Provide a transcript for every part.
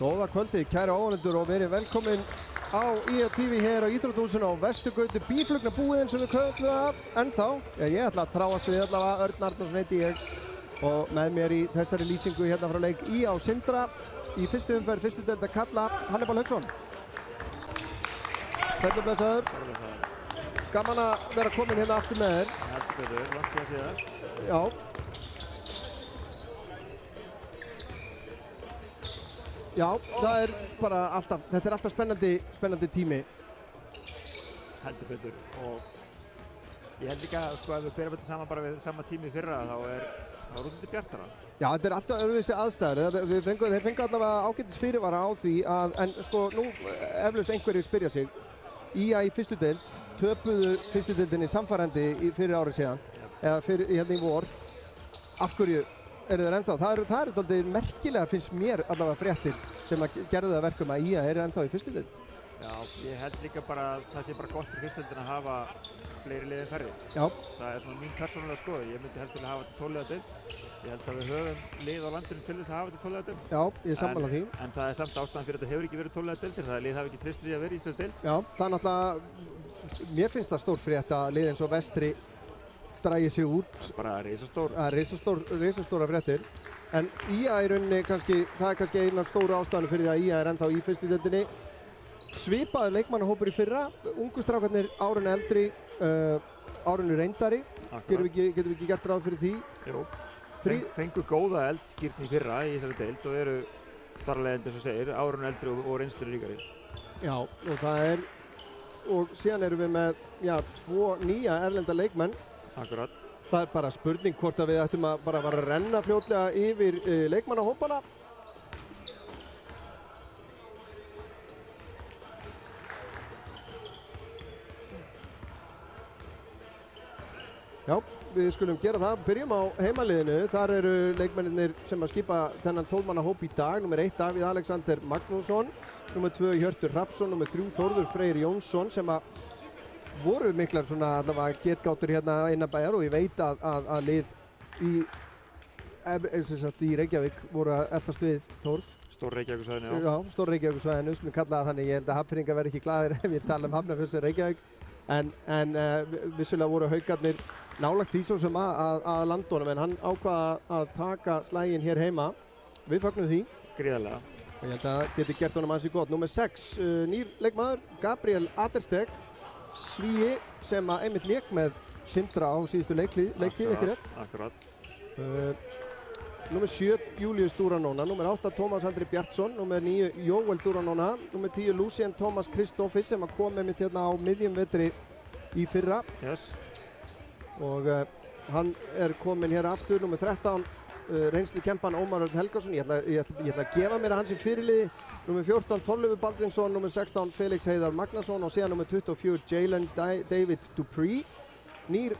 Góða kvöldið, kæra áhorfendur og verið velkomin á IATV hér á Íþróttahúsinu á Vesturgötu bíflugnabúið eins og við köllum það ennþá. Ég ætla að tráast við allavega, Örn Arnórsson heiti ég og með mér í þessari lýsingu hérna frá leik í á Sindra í fyrstu umferð, fyrstu deild að kalla Hannibal Hauksson. Sæll og blessaður. Gaman að vera komin hérna aftur með þér. Heldur betur, langt síðan síðast. Já. Já, það er bara alltaf, þetta er alltaf spennandi tími. Heldur betur og ég held líka sko ef við berum þetta saman bara við sama tími í fyrra þá er útlitið bjartara. Já, þetta er alltaf öðruvísi aðstæður. Þeir fengu allavega ágætis fyrirvara á því að, en sko nú eflaust einhverjir spyrja sig, IA í fyrstu deild, töpuðu fyrstu deildinni samfærandi fyrir árið síðan, eða fyrir hérna í vor. Af hverju eru þeir ennþá? Það eru dálítið merkilega finnst mér allavega fréttir sem að gerðu það verkum að IA eru ennþá í fyrstu deild. Já, ég held líka bara að það sé bara gott fyrir fyrstu deildina að hafa fleiri liðin færri. Já. Það er svona mín persónulega skoðun. Ég myndi helst vilja hafa þetta 12 liða deild. Ég held að við höfum lið á landinu til þess að hafa þetta 12 liða deild. Já, ég er sammála því. En það er samt ástæðan fyrir að þetta hefur ekki verið 12 liða deildir. Það er lið hafi ekki treyst því að vera í þessari deild. Já, það er náttúrulega, mér finnst það stór frétt að lið eins og Vestri dragi sig út. Bara risastór. Risastóra fréttir. En IA í rauninni kannski, það er kannski eina stóru ástæðan fyrir því að IA er ennþá í fyrstu deildinni. Svipaður leikmannahópur í fyrra, ungu strákarnir árinu eldri, árinu reyndari. Getum við ekki gert ráð fyrir því? Jú. Fengu góða eldskírn í fyrra í þessari deild og eru þarlegend eins og segir, árinu eldri og reynslur ríkari. Já, og það er, og síðan erum við með, já, 2 nýja erlenda leikmenn. Akkurat. Það er bara spurning hvort að við ættum að bara renna fljótlega yfir leikmannahópana. Já, við skulum gera það. Byrjum á heimaliðinu. Þar eru leikmennir sem að skipa þennan 12 manna hóp í dag. Númer 1 Davíð Alexander Magnússon, númer 2 Hjörtur Hrafnsson, númer 3 Þórður Freyr Jónsson sem að voru miklar svona allavega getgáttur hérna innan bæjar og ég veit að lið í Reykjavík voru að eltast við Þórð. Stór Reykjavíkursvæðinu, já. Já, stór Reykjavíkursvæðinu, skulum kalla það þannig. Ég held að Hafnfirðingar verði ekki glaðir ef ég tala um Hafnarfjörðs Reykjavík. En vissulega voru haukarnir nálægt því svo sem að landónum en hann ákvaða að taka slæginn hér heima. Við fögnum því. Gríðarlega. Ég held að það geti gert honum ansi gott. Númer 6, nýr leikmaður, Gabriel Adersteg, Svíi sem að einmitt lék með Sindra á síðustu leiktíð, ekki rétt? Akkurat. Númer 7, Július Duranóna, númer 8, Tómas Andri Bjartsson, númer 9, Jóel Duranóna, númer 10, Lucien Thomas Kristófis sem að kom einmitt hérna á miðjum vetri í fyrra. Yes. Og hann er kominn hér aftur, númer 13, reynsli kempan Ómar Örn Helgason, ég ætla að gefa mér að hans í fyrirliði, númer 14, Þorleifur Baldvinsson, númer 16, Felix Heiðar Magnason og síðan númer 24, Jalen David Dupree, nýr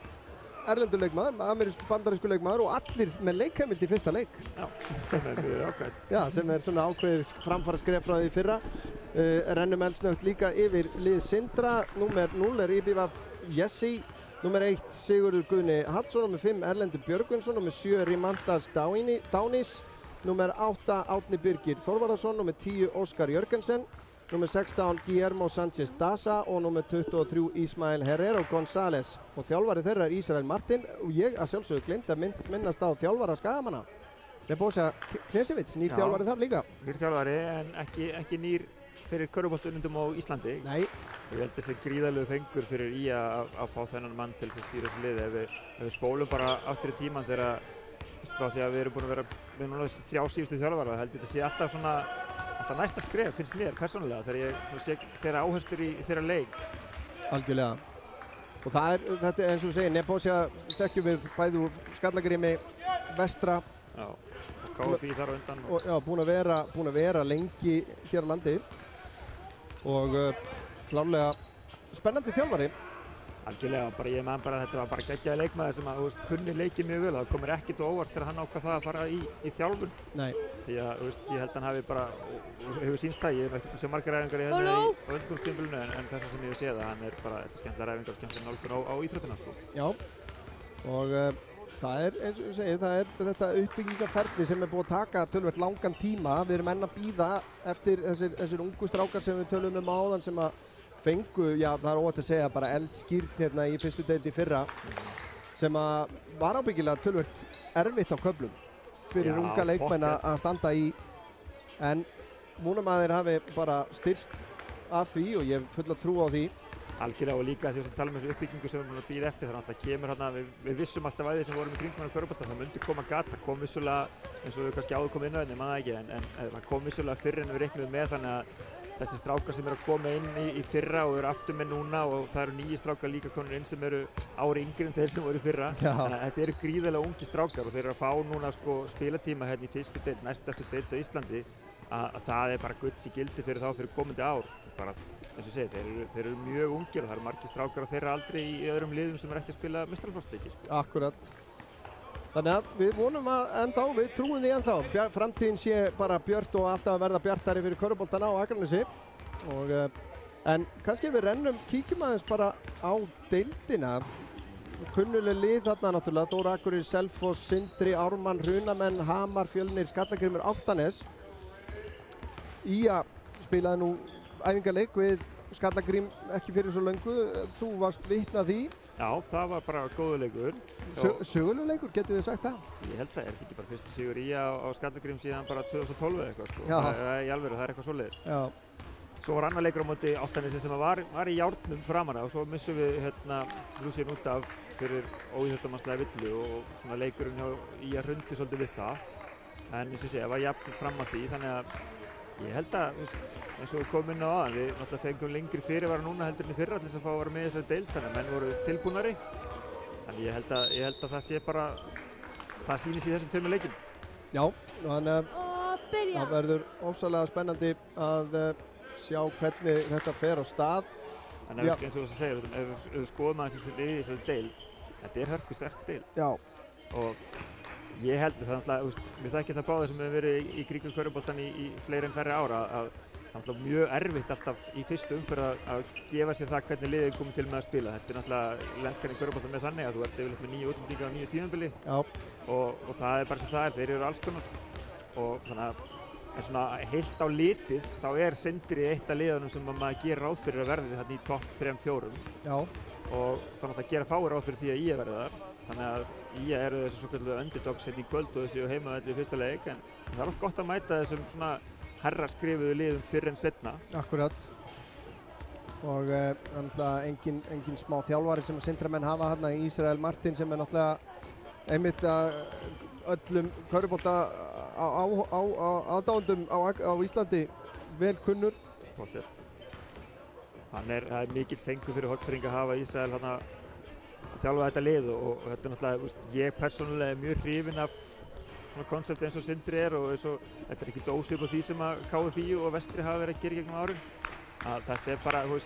erlendur leikmaður, amerísku bandarísku leikmaður og allir með leikheimild í fyrsta leik. Já, sem er mjög ákveð. Já, sem er svona ákveðið framfara skref frá því fyrra. Rennum eldsnögt líka yfir lið Sindra, númer 0 er Íbívaf Jessi, númer 1 Sigurður Guðni Hallsson, númer 5 Erlendur Björgvinsson, númer 7 Rimantas Dánis, númer 8 Árni Birgir Þorvarðarsson, númer 10 Óskar Jörgensen, númer 16 Guillermo Sánchez Daza og númer 23 Ismael Herrero González. Og þjálfari þeirra er Ísrael Martin og ég að sjálfsögðu gleymd að minnast á þjálfara Skagamanna. Nebojša Knesevits, nýr þjálfari þar líka. Nýr þjálfari en ekki nýr fyrir körfuboltaunundum á Íslandi. Nei. Ég held þessi gríðarlegu fengur fyrir IA að fá þennan mann til þess að stýra þessu liði. Ef við spólum bara aftur í tíman þegar frá því að við erum búin að vera með núna þessi 3 síðustu þjálfara, held ég þetta sé alltaf svona næsta skref finnst mér persónulega þegar ég sé þeirra áherslur í þeirra leik. Algjörlega. Og þetta er eins og þú segir, Nebojša þekkjum við bæði úr Skallagrimi, Vestra. Já, og KFÍ þar á undan. Og já, búin að vera lengi hér á landi. Og klárlega spennandi þjálfari. Algjörlega, ég man bara að þetta var bara geggjaði leikmaður sem að kunni leikið mjög vel. Það komir ekkert óvart þegar hann ákvað það að fara í þjálfun. Nei. Því að ég held að hann hafi bara, hefur sýnst það, ég hef ekkert séð margar æfingar í hérna á undirbúningstímabilinu en þess sem ég hef séð að hann er bara skemmtilega æfingar og skemmtilega nálgun á íþróttina sko. Já, og Það eins og ég segi, það þetta uppbyggingarferli sem búið að taka töluvert langan tíma. Við erum enn að bíða eftir þessir ungu strákar sem við tölum áðan sem að fengu, já það óhætt að segja, bara eldskýrn hérna í fyrstu deild í fyrra sem að var ábyggilega töluvert erfitt á köflum fyrir unga leikmenn að standa í, en vonum að þeir hafi bara styrst af því og ég hef fulla trú á því. Algjörlega, og líka því að tala um þessu uppbyggingu sem við erum að bíða eftir, þannig að það kemur hérna, við vissum alltaf að því sem vorum í kringum á körfubolta, það myndi koma gata, kom vissulega, eins og við kannski áður komið inn á þetta, ég man það ekki, en það kom vissulega fyrr en við reiknuðum með, þannig að þessi strákar sem eru að koma inn í fyrra og eru aftur með núna og það eru nýji strákar líka konur inn sem eru ári yngri en þeir sem voru í fyrra. Þannig að þetta eru gríðarlega ungi strákar og þeir eru að fá núna sko spilatíma hérna í fyrstu deild, næst eftir deild á Íslandi, að það er bara gulls í gildi fyrir þá fyrir komandi ár. Bara, eins og segið, þeir eru mjög ungir og það eru margir strákar og þeir eru aldrei í öðrum liðum sem eru ekki að spila meistaraflokksleiki. Akkurat. Þannig að við vonum að við trúum því ennþá. Framtíðin sé bara björt og alltaf að verða bjartari fyrir körfuboltana á Akranesi. En kannski við kíkjum aðeins bara á deildina. Kunnuleg lið þarna náttúrulega, Þór Akureyri, Selfoss, Sindri, Ármann, Hrunamenn, Hamar, Fjölnir, Skallagrímur, Álftanes. Ía spilaði nú æfingarleik við Skallagrím ekki fyrir svo löngu. Þú varst vitni að því. Já, það var bara góður leikur. Sögulegur leikur, getur við sagt það? Ég held það, ekki bara fyrsti sigur Ía á Skallagrím síðan bara 2012 eða eitthvað sko. Í alvöru, það er eitthvað svoleiðis. Já. Svo var annar leikur á móti Álftanesi sem var í járnum framan af og svo missum við Lúsín út af fyrir óíþjóttamannslega villu og svona leikurinn hjá Ía hrundi svolítið við það. En eins og ég segja, var jafn fram að því, þannig að ég held að, eins og við komum inn á aðan, við náttúrulega fengum lengri fyrirvara núna heldur en í fyrra til þess að fá að vera með þessari deild, þannig að menn voru tilbúnari. Þannig ég held að það sé bara, það sýnist í þessum tveimur leikjum. Já, þannig að það verður ofsalega spennandi að sjá hvernig þetta fer á stað. En eins og þú segir, ef við skoðum aðeins í þessari deild, þetta er hörkusterk deild. Já. Og ég held það náttúrulega, við þekkjum það báðir sem hefur verið í kringum körfuboltann í fleiri en færri ára að það er mjög erfitt alltaf í fyrstu umferð að gefa sér það hvernig liðið komið til með að spila. Þetta er náttúrulega lenskan í körfuboltann með þannig að þú ert yfirleitt með 9 útlendinga á 9 tímabili og það er bara sem það er, þeir eru alls konar og þannig að en svona heilt á litið þá er Sindri eitt af liðunum sem maður gerir ráð fyrir að verði þarna í topp 3-4 og þannig að gera fáir ráð fyrir því að Ía verði þar. Þannig að Ía eru þessu svoköldu underdogs hérna í kvöld og þessu heimavelli í fyrsta leik en það er oft gott að mæta þessum svona herra skrifuðu liðum fyrr en seinna. Akkurat. Og náttúrulega engin smá þjálfari sem Sindramenn hafa hérna í Ísrael Martin sem er náttúrulega einmitt öllum körfubolta aðdáendum á Íslandi vel kunnur. Það er mikill fengur fyrir Hornfirðinga að hafa Ísrael hérna að þjálfa þetta lið og þetta er náttúrulega, ég persónulega er mjög hrifinn af svona koncepti eins og Sindri er og þetta er ekki ósvipað því sem að KFÍ og Vestri hafa verið að gera gegnum árin. Þetta er bara, mér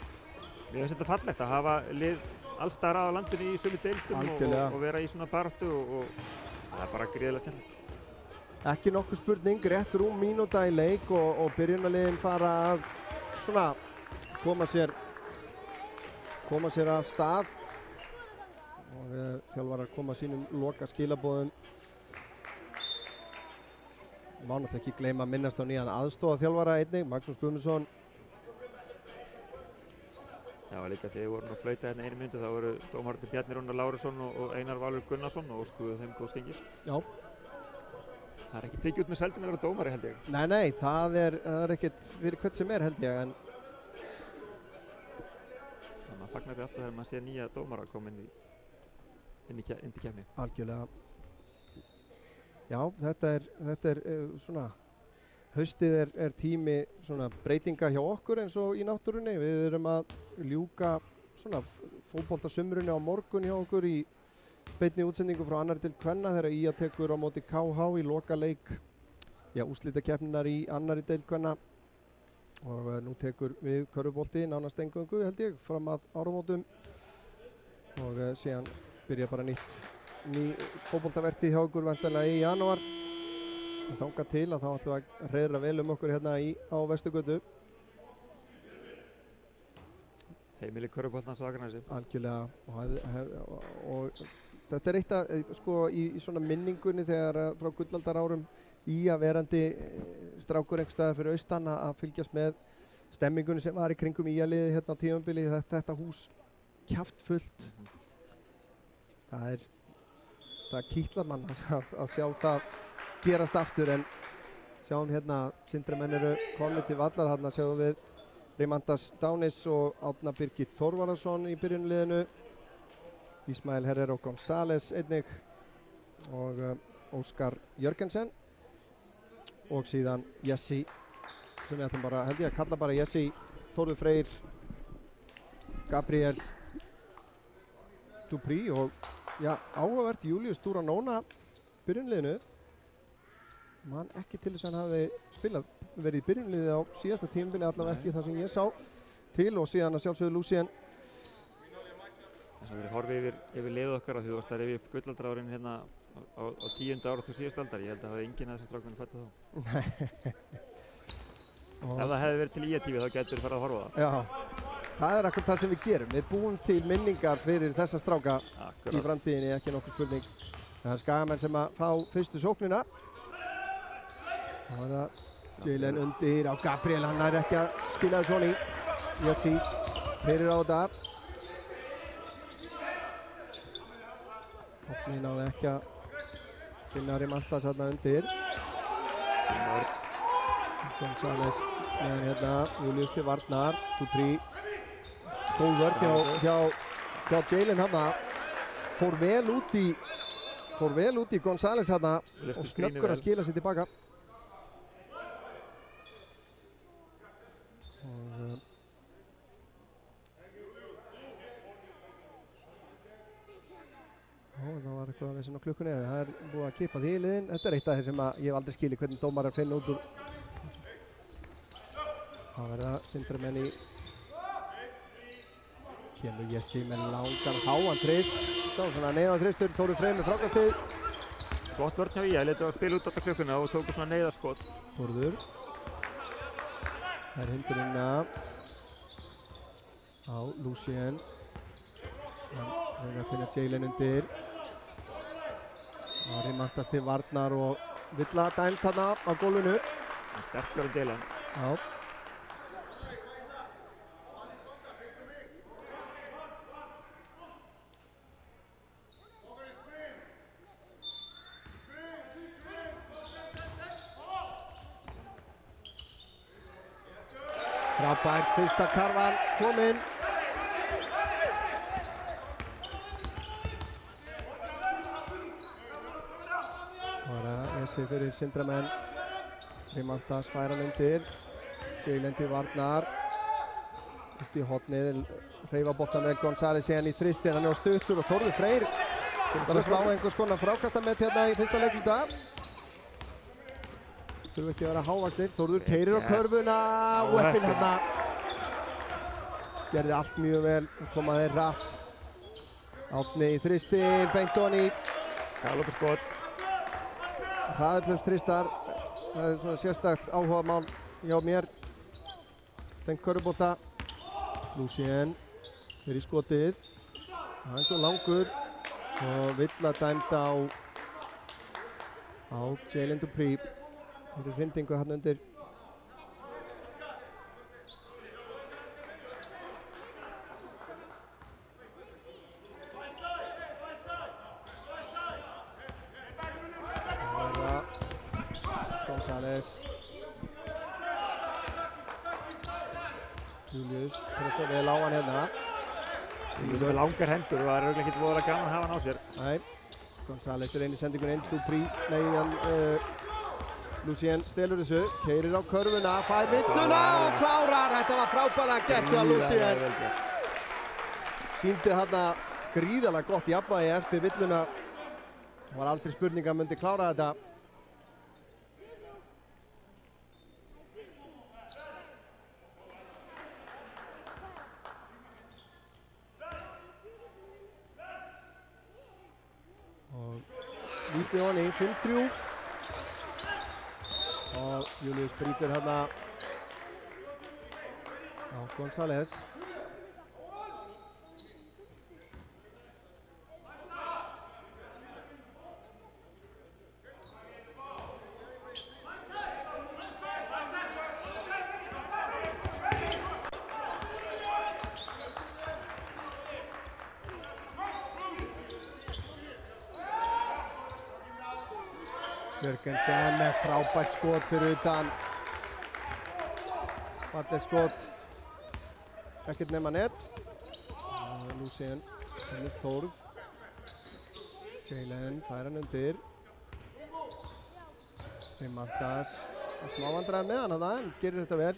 finnst þetta fallegt að hafa lið alls staðar að á landinu í sömu deildum og vera í svona baráttu og það er bara gríðarlega skemmtilegt. Ekki nokkuð spurning, rétt rúm mínúta í leik og byrjunarliðin fara að svona koma sér af stað og þjálfarar koma sínum loka skilaboðum. Má náttúrulega ekki gleyma að minnast á nýjan aðstoðarþjálfara einnig, Magnús Guðmundsson. Já, líka þegar við vorum að flauta hérna einu mínútu þá voru dómararnir Bjarni Rúnar Lárusson og Einar Valur Gunnarsson og óskuðu þeim góðs gengis. Já. Það er ekki tekið út með sældin að vera dómari held ég. Nei, það er ekkert fyrir hvert sem er held ég en maður fagnar því alltaf þegar maður sé nýja dómara koma inn í keppni. Algjörlega. Já, þetta er svona haustið er tími svona breytinga hjá okkur eins og í náttúrunni. Við erum að ljúka svona fótboltasumrunni á morgun hjá okkur í beinni útsendingu frá annarri deild kvenna þegar Ía tekur á móti KH í lokaleik úrslitakeppninnar í annarri deild kvenna og nú tekur við körfubolti nánast eingöngu held ég fram að áramótum og síðan byrja bara ný fótboltavertíð hjá okkur væntanlega í janúar og þangað til að þá ætlum við að hreiðra vel okkur hérna á Vesturgötu. Heimili körfuboltans á Akranesi. Algjörlega og þetta er eitt að, sko, í svona minningunni þegar frá gullaldar árum í að verandi strákur einhvers staðar fyrir austan að fylgjast með stemmingunni sem var í kringum liðið hérna á tímabili, þetta hús kjaftfullt. Það kitlar mann að sjá það gerast aftur, en sjáum hérna Sindramenn eru komnir til vallar. Þarna sjáum við Reymandas Dánis og Árna Birgir Þorvarðarsson í byrjunliðinu, Ismael Herrero González einnig og Óskar Jörgensen og síðan Jesse, sem við ætlum bara, held ég að kalla bara Jesse, Þórður Freyr, Gabriel Dupri og já, áhugavert Július Duranona byrjunliðinu. Man ekki til þess að hann hafi verið í byrjunliði á síðasta tímabili, allavega ekki það sem ég sá til, og síðan að sjálfsögðu Lucien. Þess að við horfum yfir liðið okkar, og því þú varst að rifja upp gullaldarárin hérna á 10. áratu síðust aldar. Ég held að það hefði enginn af þessar strákunum fætt þá. Ef það hefði verið til IA-tífi þá getur við farið að horfa á það. Já, það er akkur það sem við gerum. Við búum til minningar fyrir þessa stráka í framtíðinni, ekki nokkur spurning. Það er Skagamenn sem að fá fyrstu sóknina. Það var það Jalen undir á Gabriel, hann er ekki að skila þessu svona í. Jesse heyrir á þetta. Hopni náði ekki að finna Reymandas hérna undir. González meðan hérna, Július til varnar, Dupri. Góð vörn hjá Jalen hérna. Fór vel út í González hérna og snöggur að skila sér tilbaka. Það var eitthvað að vissin á klukkunni, það er búið að kippa því í liðin. Þetta er eitt af þeir sem ég hef aldrei skilið hvernig dómarar finna út úr. Það verða Sindramenn í. Kemur Jesse með langan háan þrist. Svona neðan þristur, Þórður Freyr með frákastið. Gott vörn hjá IA, letur að spila út á klukkuna og tóku svona neyðarskot. Þórður. Það er hindurinn á Lucien. Það er að finna Jalen undir. Reymandas til varnar og Villa dæmt þarna á gólfinu. Sterkur en Jalen. Já. Frábært, fyrsta karvan kominn. Fyrir Sindramenn. Reymandas fær hann undir. Jalen til varnar. Upp í hornið. Hreyfa boltan með González síðan í þristi. Hann er á stuttur og Þórður Freyr. Það er að slá einhvers konar frákastamett hérna í fyrsta leikluta. Þurfu ekki að vera hávaxnir. Þórður keyrir á körfuna. Weppin hérna. Gerði allt mjög vel. Komaði rætt. Árni í þristin. Beint onni. Galopurskot. Hraðiplöfs þristar, það er svona sérstakt áhugamál hjá mér. Tengt körfubolta. Lucien er í skotið. Það er svo langur og Villa dæmd á Jalen Dupri. Það er hrindingu hann undir. Július pressar vel á hann hérna. Július með langar hendur og það er auðvitað ekki voðalega gaman að hafa hann á sér. Nei, González er inn í sendingun inn, Dupri, Lucien stelur þessu, keyrir á körfuna, fær villuna og klárar. Þetta var frábærlega gert hjá Lucien. Sýndi hérna gríðarlega gott jafnvægi eftir villuna. Það var aldrei spurning að hann myndi klára þetta. Lítið honni, 5-3 og Július brýtur hérna á Jörgensen með frábært skot fyrir utan. Fallegt skot. Ekkert nema net. Lucien, Þórð. Jalen fær hann undir. Rimantas. Smá vandræði með hann þarna, en gerir þetta vel.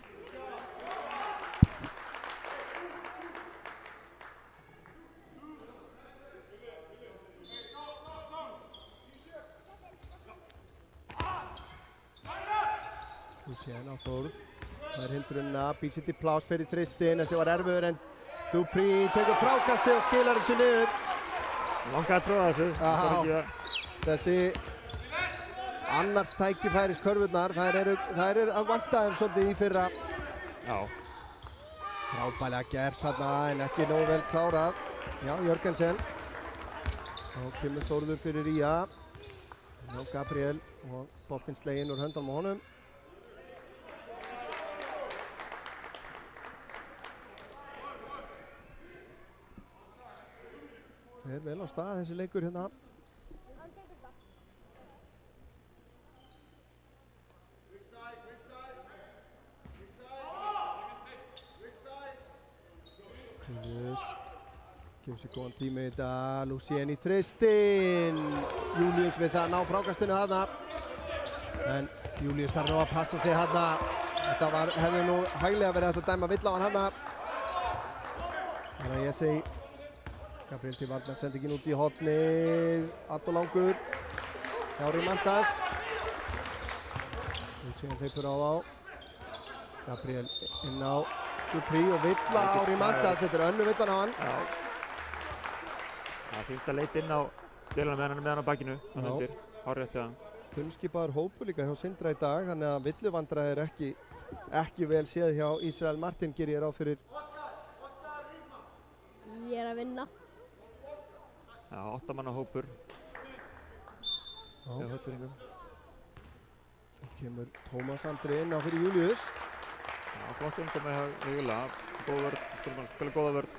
Lucien á Þórð. Það hindrunna, býr sitt í plás fyrir þristin, þessi var erfiður en Dupree tekur frákasti og skilar þessu niður. Langaði að tróða þessu. Þessi annars tækifæris körfurnar, þær eru að vanta þeim svolítið í fyrra. Já. Frábærlega gert þarna en ekki nógu vel klárað. Já, Jörgensen. Og kemur Þórður fyrir Ía. Já, Gabriel og boltinn sleginn úr höndunum á honum. Það er vel á stað þessi leikur hérna. Julius gefur sér góðan tíma í þetta. Lucien í þristinn. Julius við það að ná frákastinu þarna. En Julius þarf nú að passa sig þarna. Þetta hefði nú hæglega verið hægt að dæma vill á hann þarna. Þannig að ég segi Gabriel til varnar, sendingin út í hornið, Addo langur, hjá Rimantas. Lucien hleypur á þá. Gabriel inn á Dupree og villa á Rimantas, þetta er önnu villan á hann. Já. Það er fínt að leita inn á délana með hann á bakinu, þannig undir, hárrétt hjá hann. Þunnskipaður hópur líka hjá Sindra í dag, þannig að villuvandræði er ekki vel séð hjá Ísrael Martin, gerir ég ráð fyrir. Ég er að vinna. Já, 8 manna hópur. Já. Hjá Hötturingum. Það kemur Tómas Andri inn á fyrir Julius. Já, flott umkomi hjá Júla. Góð vörn, spila góða vörn.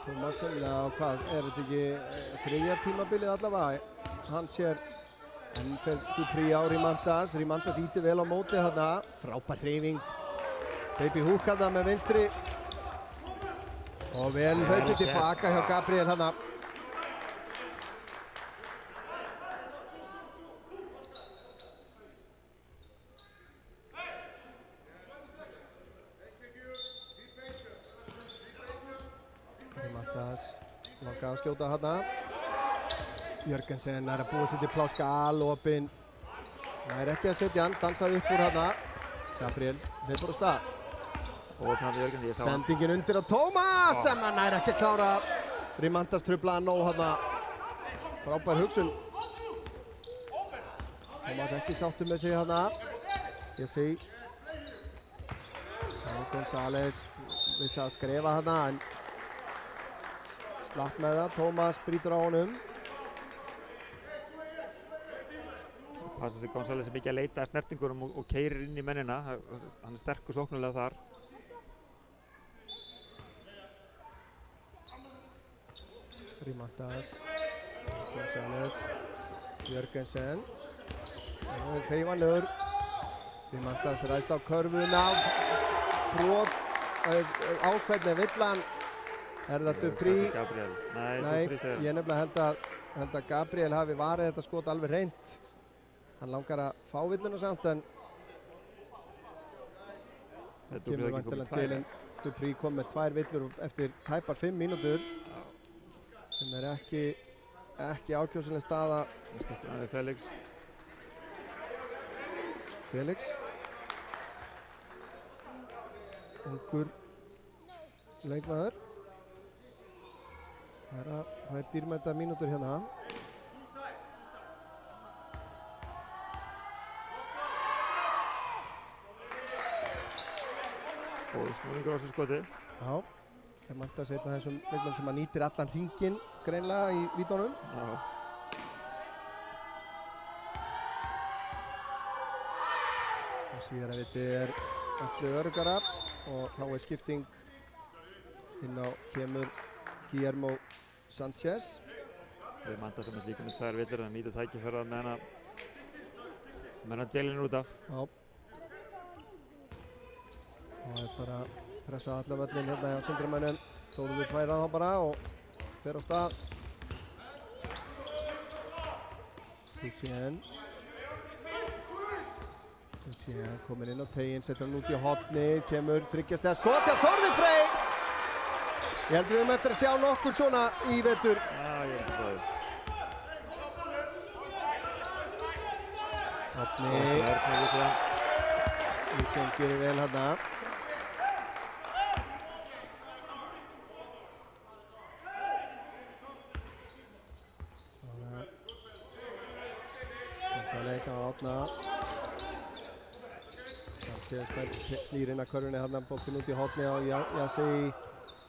Tómas, já hvað, er þetta ekki þriðja tímabilið allavega? Hann sér enn fer Dupree á Rimantas. Rimantas íti vel á móti þarna. Frábær hreyfing. Baby hook þarna með vinstri. Og vel hlaupið tilbaka hjá Gabriel þarna. Rimantas langaði að skjóta þarna. Jörgensen er að búa sér til pláss, galopinn. Það er ekki að setja hann, dansaði upp úr þarna. Gabriel hleypur á stað. Óöfnandi Jörgen, ég sá hann. Sendingin undir á Tómas, sem hann er ekki að klára. Rimantas truflaði nóg þarna. Frábær hugsun. Tómas ekki sáttur með sig þarna. Ég sé. González við það að skrefa þarna, en slapp með það. Tómas brýtur á honum. Passa sig González sem ekki að leita að snertingurum og keyrir inn í mennina. Hann er sterkur sóknulega þar. Rimantas, González, Jörgensen. Hreyfanlegur. Rimantas ræðst á körfuna. Brot ákveðni villan. Er það Dupree? Nei, Dupree ég nefnilega held að Gabriel hafi varið þetta skot alveg hreint. Hann langar að fá villuna samt, en kemur vantilega til, en Dupree kom með 2 villur eftir tæpar 5 mínútur, sem er ekki ákjósanleg staða. Það er Felix. Felix. Ungur leikmaður. Það er dýrmæta mínútur hérna. Góður snúningur á þessu skoti. Já, er Mantas einn af þessum leikmönnum sem nýtir allan hringinn greinlega í vítunum. Já. Og síðan að viti er öllu öruggara og þá er skipting Inn á kemur Guillermo Sanchez. Við manda sem er líka með þær villur að nýta tækifæra meðan að delin út af. Já. Það er bara að pressa alla völlin hérna hjá Sindramönnum. Þórður færa þá bara og fer á stað. Lucien komir inn á teiginn, setur hann út í hornið, kemur þryggjastega skot hjá Þórður Freyr. Ég held við höfum eftir að sjá nokkur svona í vetur. Já, ég held það. Hornið. Lucien gerir vel hérna. González á átna. Sanchez snýr inn að körfunni hérna, boltinn út í hornið á Yassi.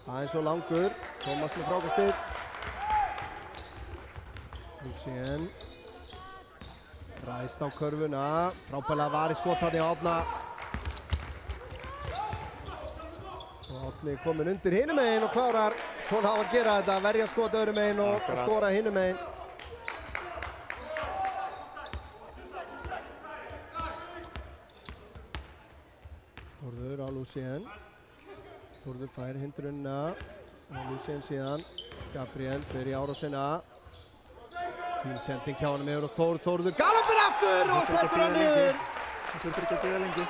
Aðeins og langur. Thomas með frákastið. Lucien. Ræst á körfuna. Frábælega var í skot hann í átna. Og átni kominn undir hinum megin og klárar svona á að gera þetta. Verja skot öðrum megin og skora hinum megin. Þórður á Lucien. Þórður fær hindrunna á Lucien síðan. Gabriel fer í árásina. Fín sending hjá honum yfir og Þórður galopin aftur og setur hann niður. Það þurftur ekki að bíða lengi.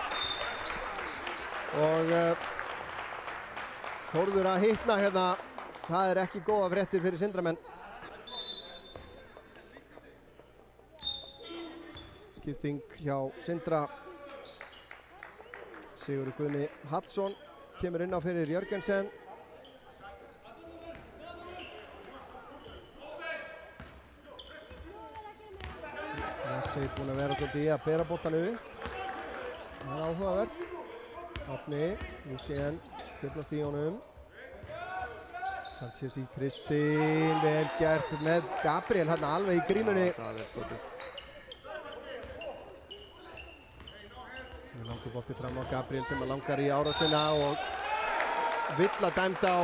Og Þórður að hitna hérna. Það er ekki góða fréttir fyrir Sindramenn. Skipting hjá Sindra. Sigurður Guðni Hallsson kemur inn á fyrir Jörgensen. Þessi búinn að vera svolítið í að bera boltan upp. Það er áhugavert. Átni, Lucien, djöfnast í honum. Sanchez í Kristín, vel gert með Gabriel hérna alveg í grímunni. Það er vel skotið. Langur bolti fram á Gabriel sem langar í árásina og vill að dæmda á.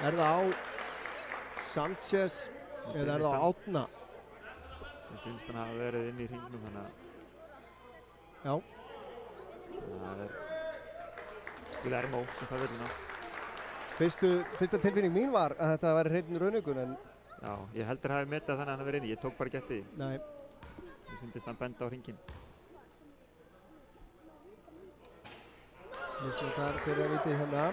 Er það á Sanchez eða er það á Átna? Mér finnst hann hafa verið inn í hringnum þannig að Já. það er Guillermo sem fær villuna. Fyrsta tilfinning mín var að þetta væri hreinn rauningun en Já, ég heldur hafi metið þannig að hann hafi verið inni. Ég tók bara getið því. nei. Mér finnst hann benda á hringinn. Misnotar fyrir að viti hérna.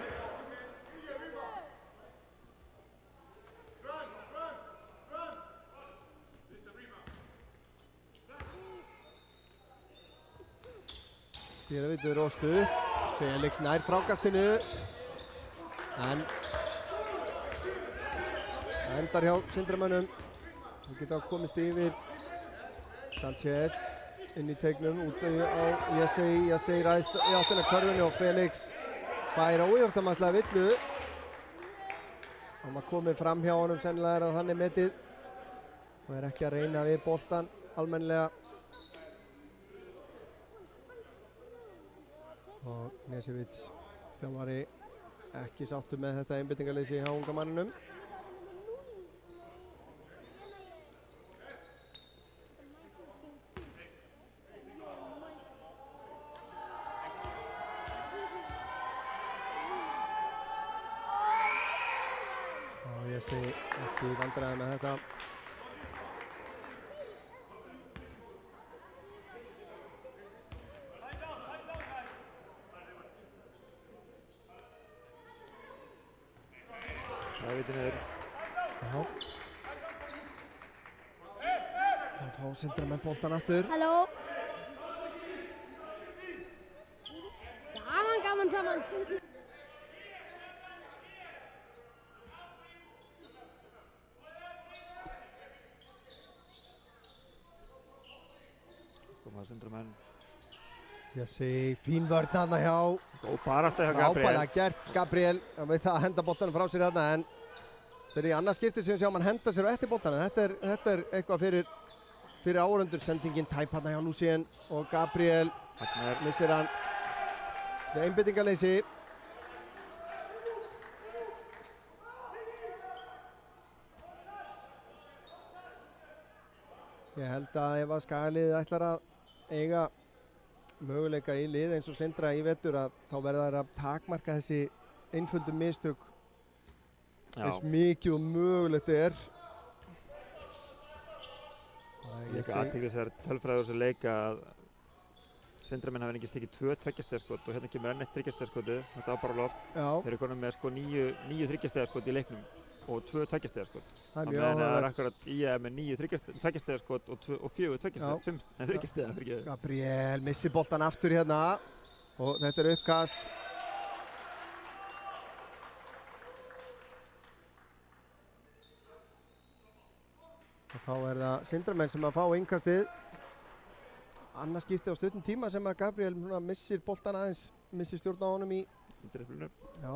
Sér að viti róst upp. Felix nær frákastinu. En endar hjá Sindramönnum. Það geta komist yfir. Sanchez inn í teignum, út á Yassi ræðist í áttina körfunni og Felix fær ójórnarmannslega villu. Hann var komið fram hjá honum, sennilega er það þannig metið. Og er ekki að reyna við boltan almennilega. Og Nesevits þjálfari ekki sáttur með þetta einbeitingarleysi hjá unga manninum. Yassi ekki í vandræði með þetta. Það er vitið niður. Já. Það fá Sindramenn boltan aftur. Halló. Gaman saman. Koma Sindramenn. Yassi, fín vörn þarna hjá. Góð barátta hjá Gabriel. Frábærlega gert Gabriel. Hann veit það að henda boltanum frá sér þarna en þetta er í annað skipti sem við sjáum hann henda sér á eftir boltanum. Þetta er eitthvað fyrir áhorfendur. Sendingin tæp þarna hjá Lucien og Gabriel missir hann. Þetta er einbeitingarleysi. Ég held að ef að Skagaliðið ætlar að eiga möguleika í lið eins og Sindra í vetur að þá verða þær að takmarka þessi einföldu mistök eins mikið og mögulegt er. Líka athyglisverð tölfræði á þessu leik að Sindramenn hafa ekki stikið 2 tveggjastigaskot og hérna kemur enn 1 þriggjastigaskotið, þetta var bara loft. Þeir eru konum með sko 9 þriggjastigaskot í leiknum og 2 tveggjastigaskot. Það er akkurat með 9 tveggjastigaskot og 4 þriggjastiga. Gabriel missir boltan aftur hérna og þetta er uppkast. Og þá er það Sindramenn sem að fá innkastið. Annars skiptið á stuttum tíma sem að Gabriel missir boltan aðeins, missir stjórn á honum í driflunum. Já.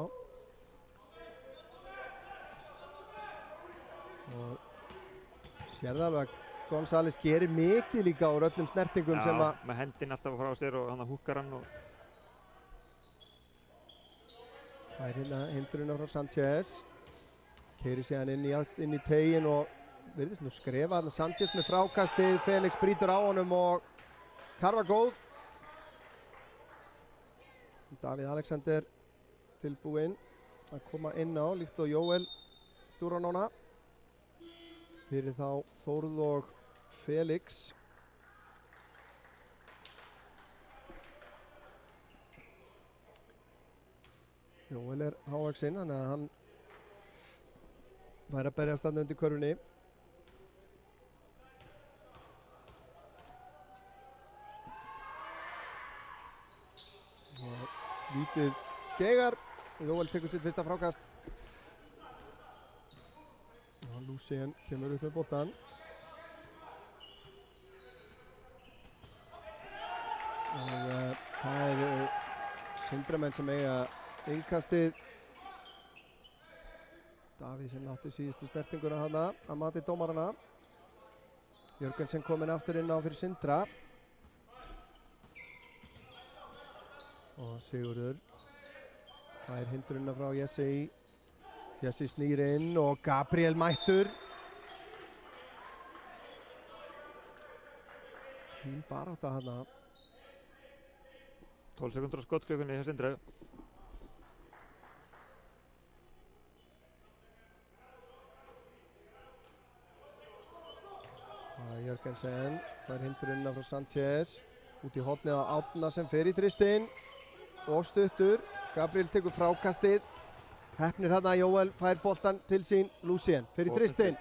Og sér það alveg að González gerir mikið líka úr öllum snertingum sem að... Já, með hendinn alltaf frá sér og hann húkkar hann og... Það er hérna hindrunna frá Sanchez. Keyrir síðan inn í teiginn og virðist nú skrefa þarna Sanchez með frákastið, Felix brýtur á honum og Karfa góð. Davíð Alexander tilbúinn að koma inn á líkt og Jóel Duranona. Fyrir þá Þórð og Felix. Jóel er hávaxinn, þannig að hann væri að berjast þarna undir körfunni. Vítið Gegar, Jóel tekur sitt fyrsta frákast. Og Lucien kemur upp með boltan. Og það er Sindramenn sem eiga innkastið. Davíð sem átti síðustu snertinguna þarna að mati dómarana. Jörgensen kominn aftur inn á fyrir Sindra. Og Sigurður. Það er hindrunna frá Jesse. Jesse snýr inn og Gabriel mættur. Fín barátta þarna. 12 sekúndur á skotklukkunni hjá Sindra. Það er Jörgensen. Það er hindrunna frá Sanchez. Út í hornið á Árna sem fer í þristinn. Og stuttur, Gabriel tekur frákastið, heppnir hérna að Jóel fær boltan til sín, Lucien fyrir þristinn.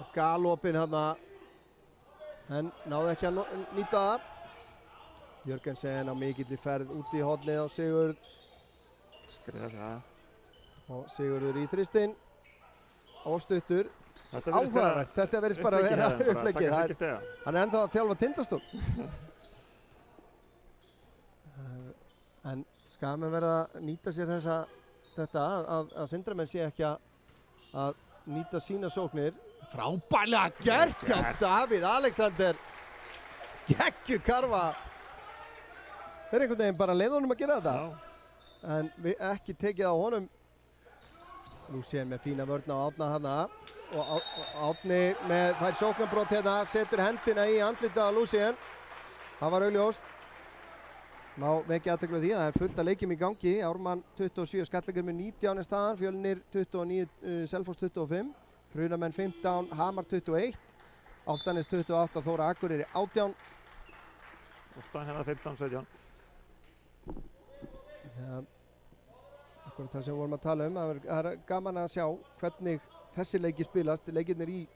Og galopinn hérna, en náði ekki að nýta það. Jörgensen á mikilli ferð út í hornið á Sigurð. Skrifa það. Og Sigurður í þristinn. Og stuttur, áhugavert, þetta verðist bara að vera uppleggið. Hann er ennþá að þjálfa Tindastól. En Skagamenn verða að nýta sér þetta að Sindramenn sé ekki að nýta sína sóknir. Frábærlega gert hjá Davíð Alexander. Geggju Karfa. Þeir einhvern veginn bara leyfðu honum að gera þetta. Já. En ekki tekið á honum. Nú séum við fína vörn á Árna hana. Og Árni með fær sóknarbrot hérna, setur hendina í andlitið á Lucien. Það var augljóst. Má vekja athygli á því að það er fullt af leikjum í gangi. Ármann 27, Skallingur með 19 staðan, Fjölnir 29, Selfoss 25, Hrunamenn 15, Hamar 21, Álftanes 28, Þóra Akureyri 18. Og staðan hérna 15-17. Ja, akkurat það sem við vorum að tala um. Það er gaman að sjá hvernig þessi leikir spilast, leikirnir í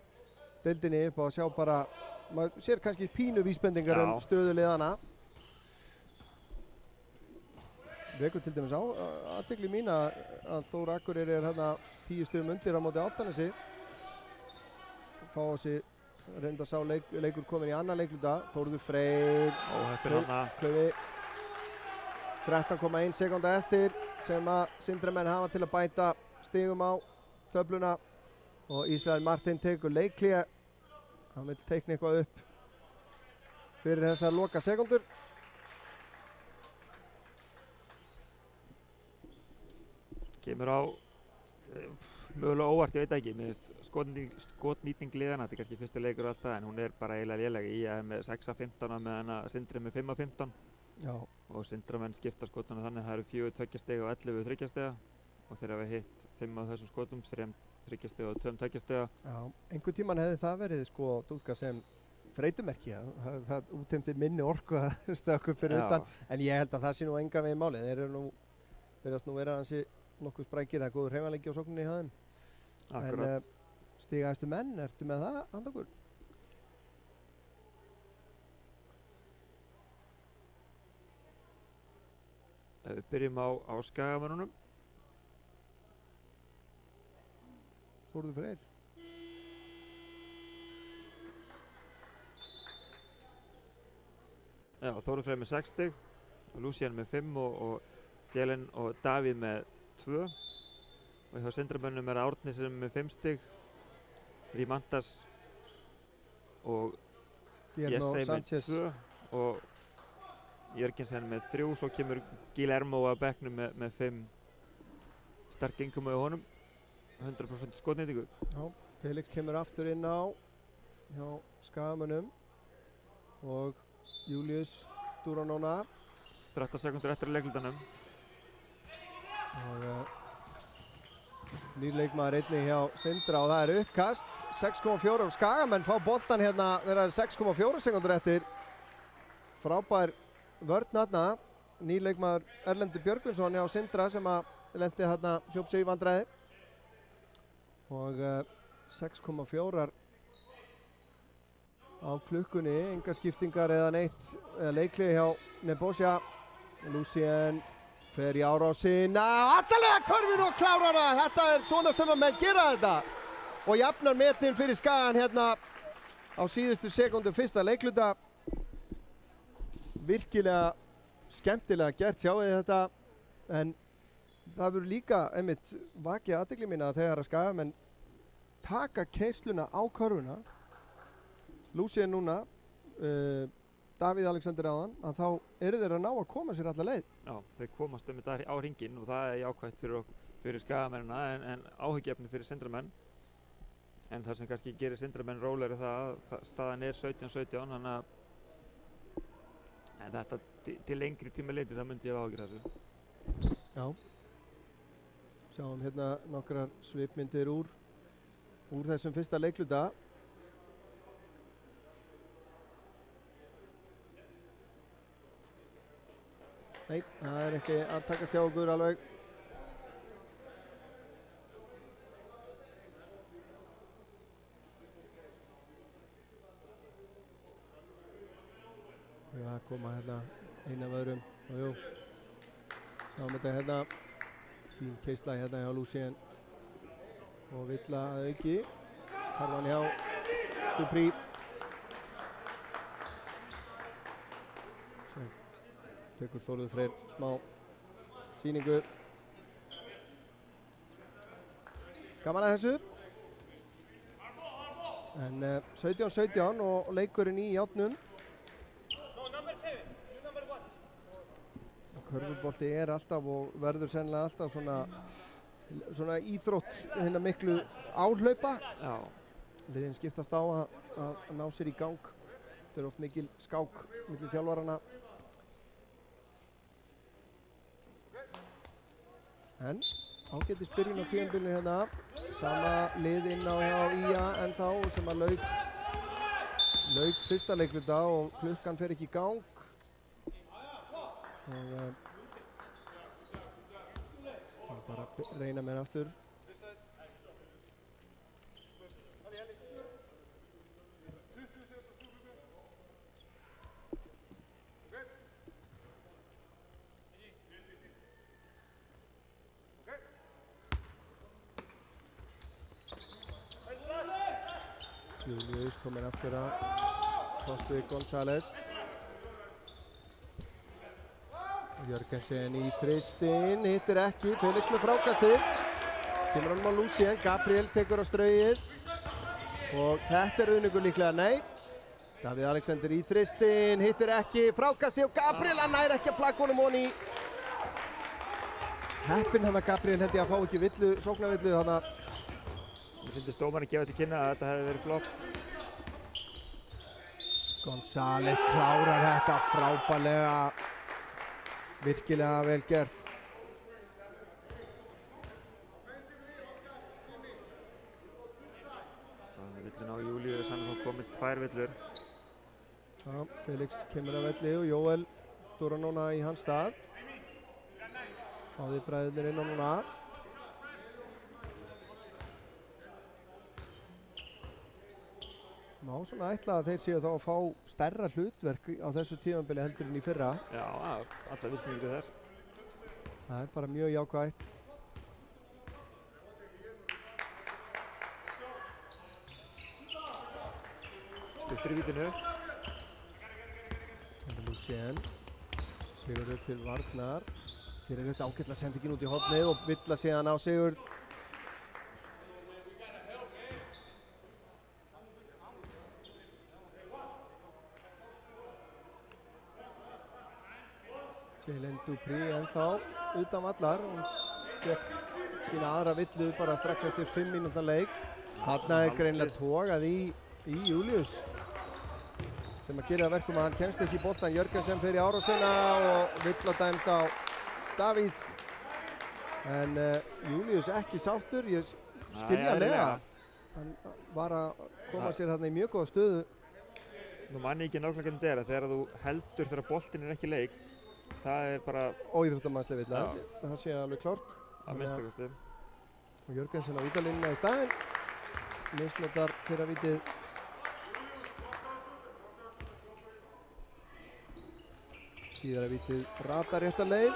deildinni upp og sjá bara, maður sér kannski pínu vísbendingar um stöðuliðana. Vekur til dæmis á athygli mín að Þóra Akureyri er hérna 10 stigum undir á móti Álftanesi. Fá þessi reynda sá leikur komin í annan leikluta. Þórður Freyr. Óheppinn hana. 13,1 sekúnda eftir sem að Sindramenn hafa til að bæta stigum á töfluna. Og Ísrael Martin tekur leikhlé. Hann vil teikna eitthvað upp fyrir þessar loka sekúndur. Kemur á, mögulega óvart, ég veit ekki. Mér finnst skotnýting liðanna, þetta kannski fyrsti leikur og allt það, en hún bara eiginlega léleg. Ía með 6 af 15 meðan að Sindri með 5 af 15. Já. Og Sindramenn skipta skotunum þannig að það eru 4 2-stiga og 11 3-stiga. Og þeir hafa hitt 5 af þessum skotum, 3 3-stiga og 2 2-stiga. Já, einhvern tímann hefði það verið sko dúlka sem þreytumerki. Það útheimti minni orku að stökku fyrir utan. En ég held að það sé nú engan veginn málið. Þeir eru virðast nú vera ansi nokkuð sprækir, það er góður hreyfanleiki á sókninni hjá þeim. Akkurat. En stigahæstu menn, ertu með það, Handakur? Við byrjum á Skagamönnunum. Þórður Freyr. Já, Þórður Freyr með 6 stig, Lucian með 5 og Jelen og Davíð með 2. Og hjá Sindramönnum Árni sem með 5 stig, Rímantas og Jesse með 2 og Jörgensen með 3, svo kemur Guillermo að bekknum með 5. Sterk innkomu á honum, 100% skotnýtingu. Já, Felix kemur aftur inn á hjá Skagamönnum og Július Duranona. 13 sekúndur eftir leiklutanum. Og nýr leikmaður einnig hjá Sindra og það er uppkast. 6,4 og Skagamenn fá boltan hérna, þeir eru 6,4 sekúndur eftir. Frábær vörn þarna, nýr leikmaður Erlendur Björgvinsson hjá Sindra sem að lendi hérna hljóp sig í vandræði. Og 6,4 á klukkunni, engar skiptingar eða neitt eða leiklið hjá Nebosja. Lucien fer í árásinn, allalega körfin og klárar það. Þetta er svona sem að menn gera þetta og jafnar metin fyrir Skagan hérna á síðustu sekundu fyrsta leikluta. Virkilega skemmtilega gert, sjáu þið þetta, en það verður líka einmitt vakið athygli mína þegar að Skagamenn taka keysluna á körfuna. Lucien núna, Davíð Alexander áðan, að þá eru þeir að ná að koma sér alla leið. Já, þeir komast þetta á hringinn og það er jákvætt fyrir Skagamennina en áhyggjuefni fyrir Sindramenn. En það sem kannski gerir Sindramenn rólegri það að staðan er 17-17, þannig að þetta til lengri tíma litið, það myndi ég hafa áhyggjur af þessu. Já. Sjáum hérna nokkrar svipmyndir úr þessum fyrsta leikluta. Nei, það er ekki að takast hjá okkur alveg. Já, koma hérna einn af öðrum. Jú. Sjáum þetta hérna. Fín keisla hérna hjá Lucien. Og Villa að auki. Karvan hjá Dupri. Svo tekur Þórður Freyr smá sýningu. Gaman að þessu. En 17-17 og leikurinn í járnum. Körfubolti er alltaf og verður sennilega alltaf svona íþrótt hinna miklu áhlaupa. Já. Liðin skiptast á að ná sér í gang. Þetta er oft mikil skák milli þjálfarana. En ágætis byrjun á tímabilinu hérna. Sama lið inn á hjá Ía en þá sem að lauk fyrsta leikluta og klukkan fer ekki í gang. Og bara reyna með aftur. Július kominn aftur að Kostuvík González. Jörgensen í þristinn, hittir ekki, Felix með frákastið. Kemur hann á Lucien, Gabriel tekur á straugið. Og þetta er unnungur líklega, nei. Davíð Alexander í þristinn, hittir ekki, frákastið og Gabriel, hann nær ekki að plaka honum honi. heppinn hann að Gabriel held ég að fá ekki villu, sóknarvillu þannig að Mér finnst dómarinn gefa til kynna að þetta hefði verið flopp. González klárar þetta frábærlega, virkilega vel gert. Villin á Júlíus, hann er komið 2 villur. Já, Felix kemur að velli og Jóel dúrar núna í hans stað. Báðir bræðurnir inn á núna. Má svona ætla að þeir séu þá að fá stærra hlutverk á þessu tímabili heldur en í fyrra. Já, allar vissmyndir þess. Það er bara mjög jákvætt. Stuttur í vítinu. Þetta er Lucien. Sigurður til varnar. Hér er þetta ágætlega sendingin út í hornið og Villa síðan á Sigurð. Jalen Dupree ennþá utan vallar. Hún fékk sína aðra villu bara strax eftir 5 mínútna leik. Þarna er greinilega togað í Júlíus sem að gera verkum að hann kemst ekki í boltan. Jörgensen fer í árásina og Villa dæmd á Davíð. En Júlíus ekki sáttur, ég skiljanlega. Hann var að koma sér þarna í mjög góða stöðu. Nú manni ekki nákvæmlega hvernig þetta er, þegar þú heldur þegar boltinn er ekki í leik, það er bara óíþróttamannsleg villa, það sé alveg klárt. Að minnsta kosti. Og Jörgensen á vítalínuna í staðinn. Misnotar fyrra vítið. Síðara vítið ratar rétta leið.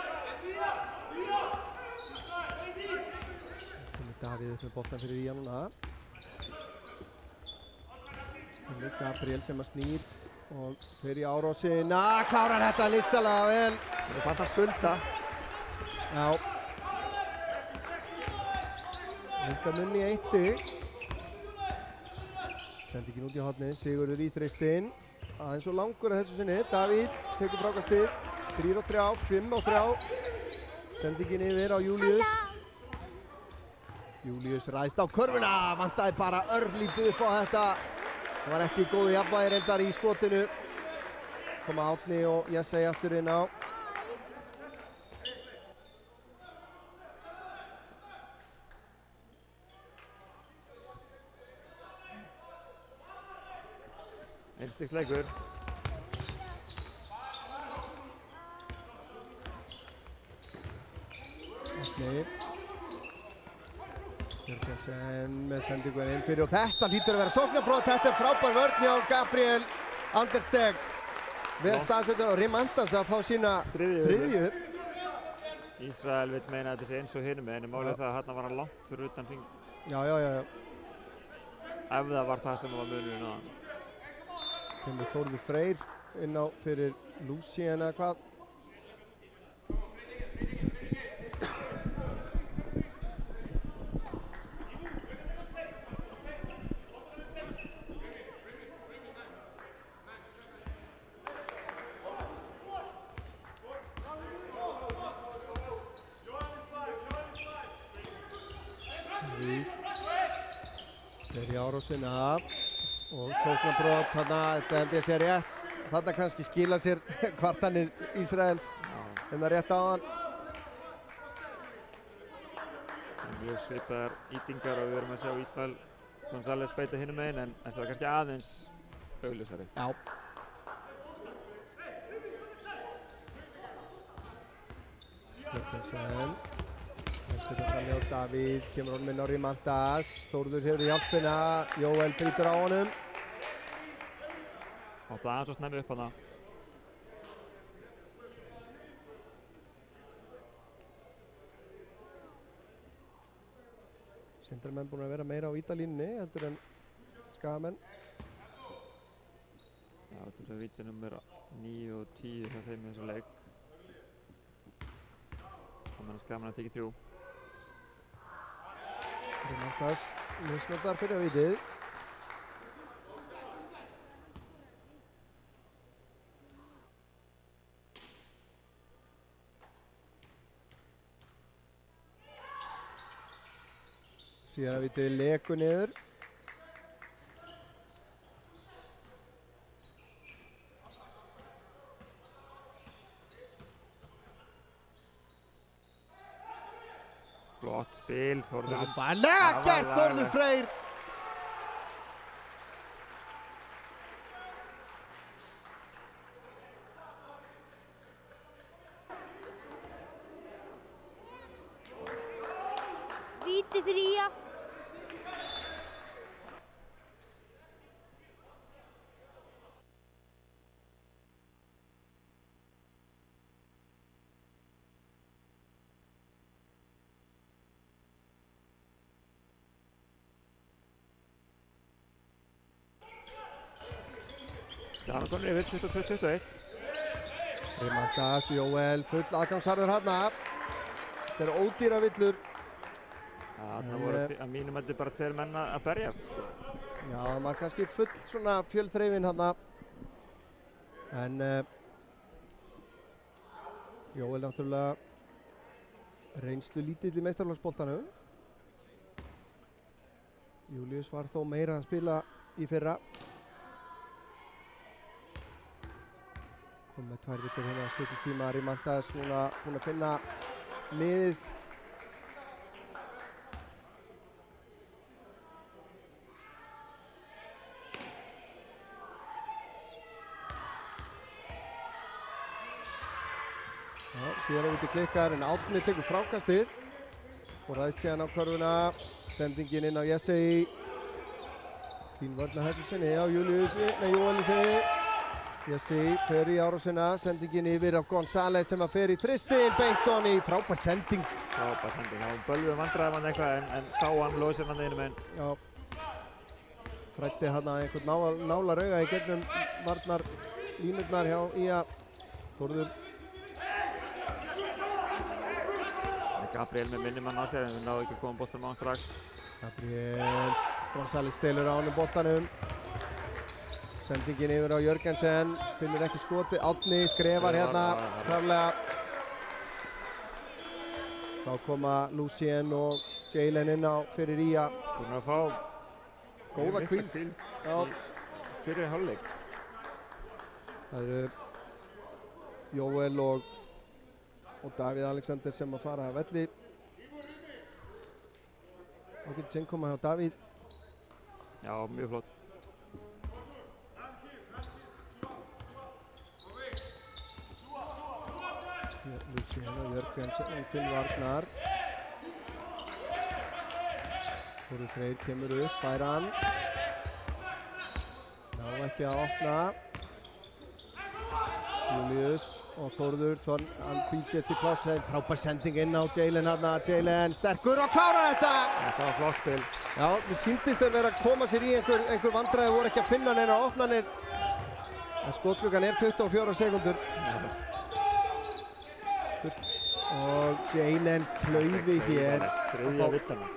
Komið Davíð upp með boltan fyrir Ía núna. Það er Gabriel sem að snýr og fer í árásina. Klárar þetta listalega vel. Það fannst að skulda. Já. Mynda munni 1 stig. Sendingin út í hornið, Sigurður íþreistinn. Aðeins og langur að þessu sinni. Davíð tekur frákastið. 3-3, 5-3. Sendingin yfir á Júlíus. Júlíus ræðst á körfuna. Vantaði bara örlítið upp á þetta. Það var ekki góð jafnvægi reyndar í skotinu. Koma Árni og Jesse aftur inn á. Einstigsleikur. Árni. Jörgensen með sendingu inn fyrir og þetta hlýtur að vera sóknarbrot. Þetta er frábær vörn hjá Gabriel Andersteg. Vel staðsettur og Rimandas að fá sína þriðju. Ísrael vill meina að þetta sé eins og hinum en málið er það að hann var langt fyrir utan hring. Já. Ef það var það sem var munurinn á hann. Kemur Þórður Freyr inn á fyrir Lucien eða hvað. Þeir í árásina og sóknarbrot þarna, þetta held ég sé rétt. Þarna kannski skilar sér kvartanir Ísraels en það rétt á hann. Mjög svipaðar ítingar og við erum að sjá Ismael González beita hinum megin en það var kannski aðeins augljósari. Já. Jörgensen. Þetta fram hjá Davíð, kemur honum inn á Rimandas. Þórður hefur í hjálpina, Jóel brýtur á honum. Hoppaði aðeins og snemmi upp hana. Sindramenn búin að vera meira á vítalínunni heldur en Skagamenn. Já, þetta er víti nummer 9 og 10 hjá þeim í þessu leik. Og meðan Skagamenn að tekið 3. Rimandas misnotar fyrir vítið. Síðan vitið leku niður. Flott spil, Þórður. Frábærlega gert Þórður Freyr. Víti fyrir Ía. Stjánakonur yfir 22-21. Rimantas, Jóel, full aðgangsharður hérna. Þetta eru ódýra villur. Það voru að mínum að þetta bara 2 menn að berjast, sko. Já, það var kannski full svona fjölþreifin hérna. En Jóel náttúrulega reynslu lítill í meistaraflokksboltanum. Júlíus var þó meira að spila í fyrra. Kom með 2 villur hérna á stuttum tíma. Rimantas núna búinn að finna liðið. Já, síðan er út í klikkar en Árni tekur frákastið og ræðst síðan á körfuna. Sendingin inn á Jesse. Fín vörn að þessu sinni á Jóeli. Jesse fer í árásina, sendingin yfir á González sem að fer í þristin, beint on í frábær sending. Frábær sending, þá bölvuð vandræðum hann eitthvað en sá hann lóðsinn hann einu meginn. Já, frætti hann að einhvern nálar auga í gegnum varnar línurnar hjá Ía. Þórður. Gabriel með minnimann á sér en við náðu ekki að koma boltanum á hann strax. Gabriel, González stelur á hann boltanum. Sendingin yfir á Jörgensen, finnur ekki skoti, Árni skrefar hérna, klárlega. Þá koma Lucien og Jalen inn á fyrir Ía. Búin að fá góða hvíld í fyrri hálfleik. Það eru Jóel og Davíð Alexander sem að fara að velli. Þá getur sinn koma hjá Davíð. Já, mjög flott. Lucien og Jörgensen til varnar. Þórður Freyr kemur upp, fær hann. Ná ekki að opna. Júlíus og Þórður, hann býr sér til pláss. Frábær sending inn á Jalen hérna. Jalen sterkur og klárar þetta! Þetta var flott spil. Já, við síndist þeir vera að koma sér í einhver vandræði, voru ekki að finna neina opnanir. En skotklukkan er 24 sekundur. Og Jalen klaufi hér. Þriðja villan hans.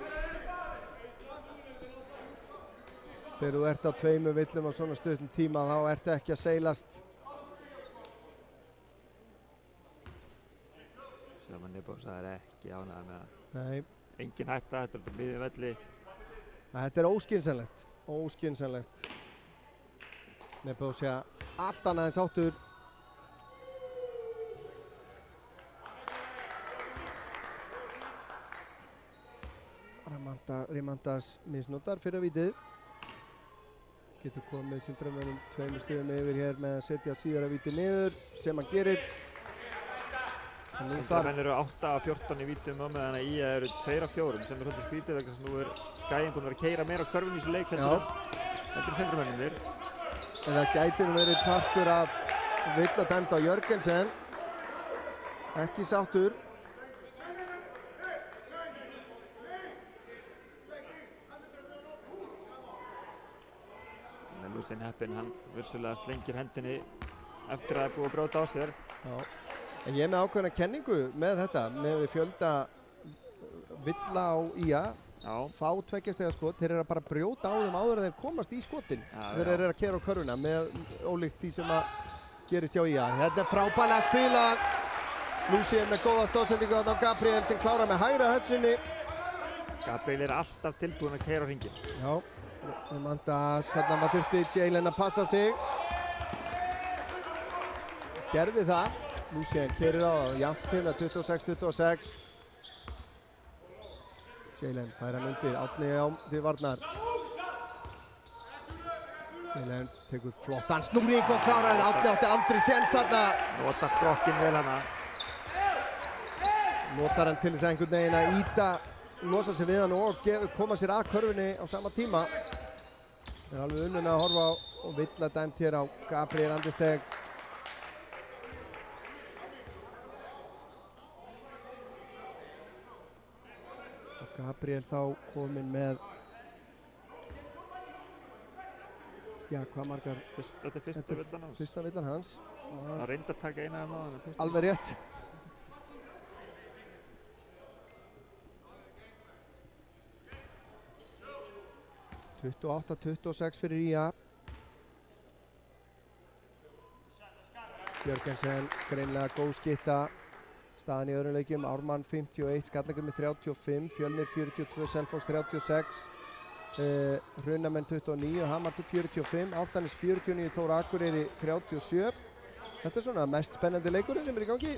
Þegar þú ert á 2 villum á svona stuttum tíma þá ertu ekki að seilast. Sjöman Nibos er ekki ánægður með það. Nei. Engin hætta, þetta er bara miðjum velli. Þetta er óskynsamlegt. Óskynsamlegt. Nibos allt annað en sáttur. Rimantas misnotar fyrir vítið. Getur komið Sindramönnum 2 stigum yfir hér með að setja síðara vítið niður sem hann gerir. Sindramenn eru 8-14 í vítum og meðan að Ía eru 2-4 sem er svolítið skrítið vegna sem nú er Skæin búinn að vera að keyra meira á körfunni í þessu leik heldur Sindramennir. En það gæti nú verið partur af villadæmd á Jörgensen. Ekki sáttur. Lucien heppinn, hann vissulega slengir hendinni eftir að það er búið að brjóta á sér. Já. En ég er með ákveðna kenningu með þetta, með fjölda villa á Ía. Fá 2 stiga skot, þeir eru að bara brjóta á þeim áður en þeir komast í skotin. Þeir eru að keyra á körfuna með ólíkt því sem að gerist hjá Ía. Þetta er frábærlega spilað. Lucien með góða stóðsendingu á Gabriel sem klárar með hægra hessunni. Gabriel alltaf tilbúinn að keyra á hringinn. Já, Rimantas, þarna þurfti Jalen að passa sig. Gerði það. Lucien keyrir á jafnt hérna 26-26. Jalen fær hann undir, Árni á til varnar. Jalen tekur flottan snúring og klárar þetta. Árni átti aldrei séns þarna. Nota skrokkinn vel hana. Notar hann til þess að einhvern veginn að ýta, losa sig við hann og koma sér að körfunni á sama tíma. Það er alveg unnin að horfa á og vill að dæmt hér á Gabriel Andisteg. Gabriel þá kominn með, já hvað margar? Þetta er fyrsta villan hans. Fyrsta villan hans. Hann reyndi að taka eina af náðan. Alveg rétt. 28-26 fyrir IA. Jörgensen greinilega góð skytta. Staðan í öðrum leikjum, Ármann 51, Skallagur með 35, Fjölnir 42, Selfoss 36, Hrunamenn 29, Hamar 45, Álftanes 49, Þór Akureyri 37. Þetta er svona mest spennandi leikurinn sem er í gangi.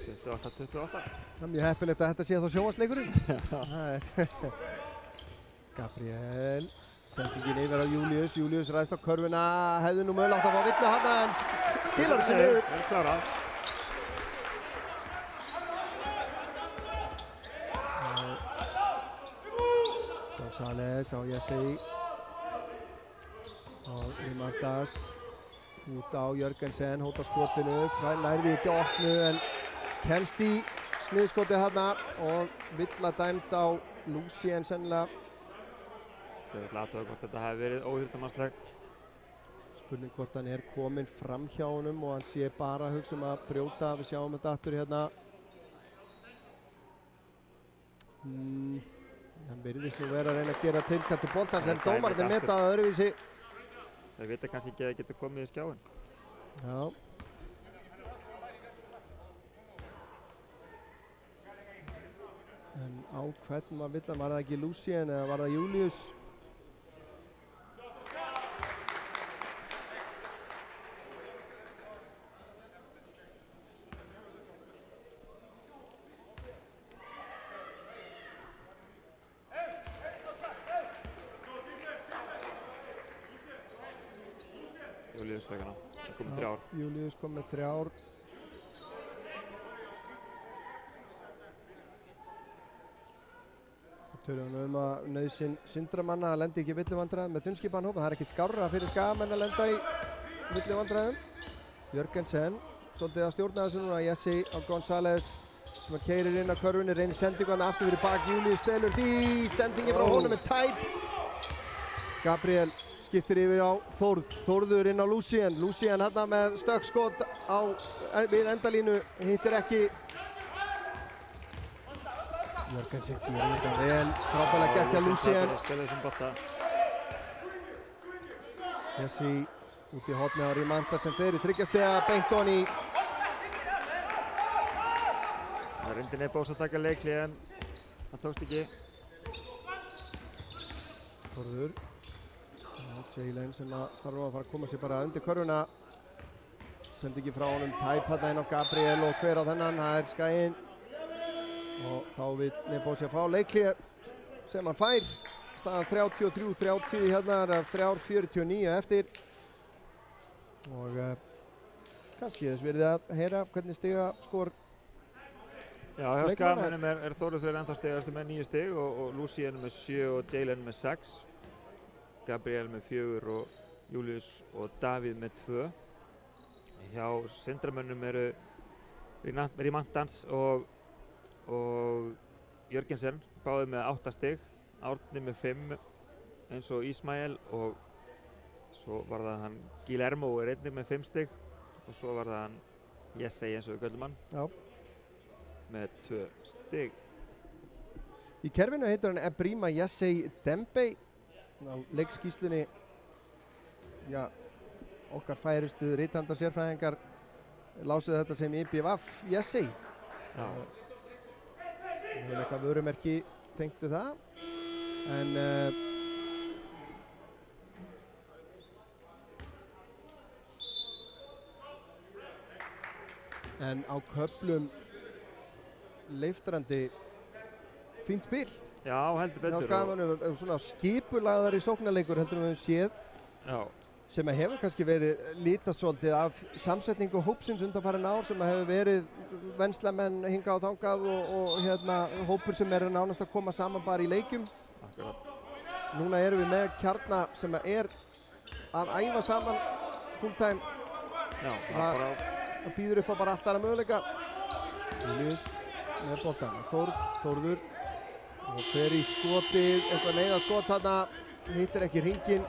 28-28. Það er mjög heppilegt að þetta sé þá sjónvarpsleikurinn. Gabriel, sendingin yfir á Július, Július ræðst á körfuna, hefði nú mögulegt að fá villu hana en skilar þessu niður. Það er klárað. González á Jesse og Rimantas út á Jörgensen, hóta skotinu, nærði ekki að opnu en kemst í sniðskotið þarna og villa dæmd á Lucien sennilega. Ég vil aðtöða hvort þetta hafi verið óhjálpamansleg. Spurning hvort hann er kominn fram hjá honum og hann sé bara að hugsa að brjóta, við sjáum þetta aftur hérna. Hann virðist nú vera að reyna að gera tilkall til boltans en dómarinn meta það öðruvísi. Þeir vita kannski ekki að það getur komið í skjáinn. Já. En á hvern var villan? Var það ekki Lucien eða var það Július? Július vegana, það kom með 3. Július kom með 3. Tölum að nauðsyn syndramanna að lenda ekki í villuvandræðum með þunnskipan hópa. Það er ekkert skárra fyrir skagamenn að lenda í villuvandræðum. Jörgensen, svolítið að stjórna þessu núna. Jesse á González sem að keyrir inn á körfunni, reynir sendingu hann aftur fyrir bak. Július stelur því, sendingi frá honum með tæp. Gabriel skiptir yfir á Þórð, Þórður inn á Lucien. Lucien hérna með stökkskot við endalínu, hittir ekki. Jörgensen gerir þetta vel, frábærlega gert hjá Lucien. Jesse út í hornið á Rimantas sem fer í þriggjastiga beint ofan í. Það reyndi Nebós að taka leikli en það tókst ekki. Þórður. Jalen sem þarf að fara að koma sér bara undir körfuna. Sendi ekki frá honum, tæp hérna inn á Gabriel og hver á þennan, það er Skaginn. Og þá vil Nebósi að fá leikli sem hann fær. Staðan 33-30 hérna, það er 3:49 eftir. Og kannski þess verið að heyra hvernig stiga skor. Já, hjá Skagamönnum er Þórður Freyr ennþá stigastur með 9 stig og Lucien með 7 og Jalen með 6. Gabriel með 4 og Július og Davíð með 2. Hjá syndramönnum eru Rimantas og Jörgensen báðir með 8 stig, Árni með 5 eins og Ismael og svo var það hann Guillermo er einnig með 5 stig og svo var það hann Jesse eins og við köllum hann með 2 stig. Í kerfinu heitir hann Ebrima Jesse Dembe. Á leikskýslunni, já, okkar færustu rithandarsérfræðingar lásuðu þetta sem IBVF Jesse. Já. Við höfum eitthvað vörumerki tengdu það. En á köflum leiftrandi fínt spil. Já, heldur Já, betur. Skagamönnum svona skipulagðari sóknarleikur heldur en við höfum séð. Já, Sem að hefur kannski verið lítast svolítið af samsetningu hópsins undanfarin ár sem að hefur verið venslamenn hingað og þangað og hópur sem eru nánast að koma saman bara í leikjum. akkurat. Núna erum við með kjarna sem að æfa saman full time. Já, Það- bara, Það býður upp á bara allt aðra möguleika. Július með boltan. Þórður og fer í skotið, eitthvað neyðarskot þarna, hittir ekki hringinn.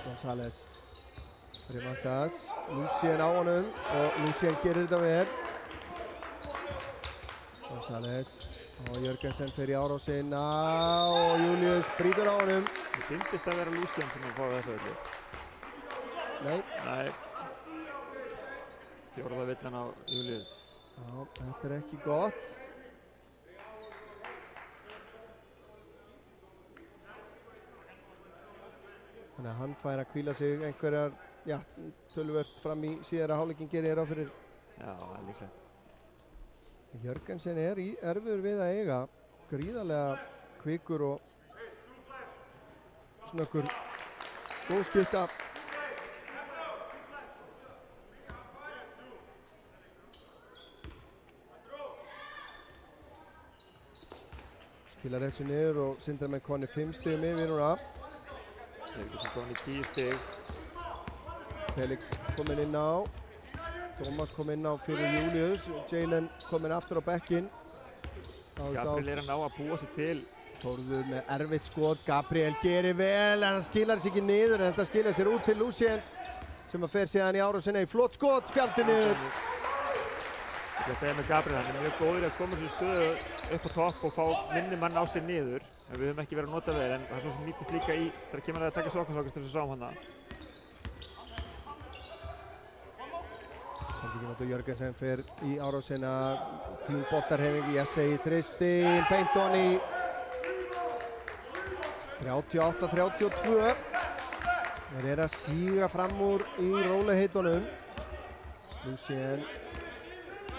González, Primantas, Lucien á honum og Lucien gerir þetta vel. González og Jörgensen fer í árásina og Július brýtur á honum. það syndist að vera Lucien sem að fá þessa villu. Nei, Nei. Fjórða villan á Július. já, þetta er ekki gott. Þannig að hann fær að hvíla sig einhverjar, já, töluvert fram í síðara hálfleikin gerir ráð fyrir. Já, það er líklegt. Jörgensen er í erfiður við að eiga, gríðarlega kvikur og snöggur, góð skipta. Skilar þessu niður og Sindramenn konir 5 stigum yfir núna. Það er ekki sem komin í 10 stig. Felix kominn inn á, Thomas kom inn á fyrir Július, Jalen kominn aftur á bekkinn. Gabriel að ná að búa sig til. Þórður með erfitt skot, Gabriel gerir vel en hann skilar sér ekki niður en þetta skilar sér út til Lucien sem að fer síðan í árásina í flott skot, spjaldi niður. Ég ætla að segja með Gabriel, hann er mjög góður að koma sér stöðu upp á topp og fá minni mann á sér niður. En við höfum ekki verið að nota vel, en það er svo sem nýtist líka í þegar kemur að taka sóknarsókast til þess að sáum hann það. Sendingin út og Jörgensen fer í árásina, fín boltarhefing, Jesse í þristin, beint ofan í 38-32. Þeir eru að síga fram úr í rólegheitunum. Lucien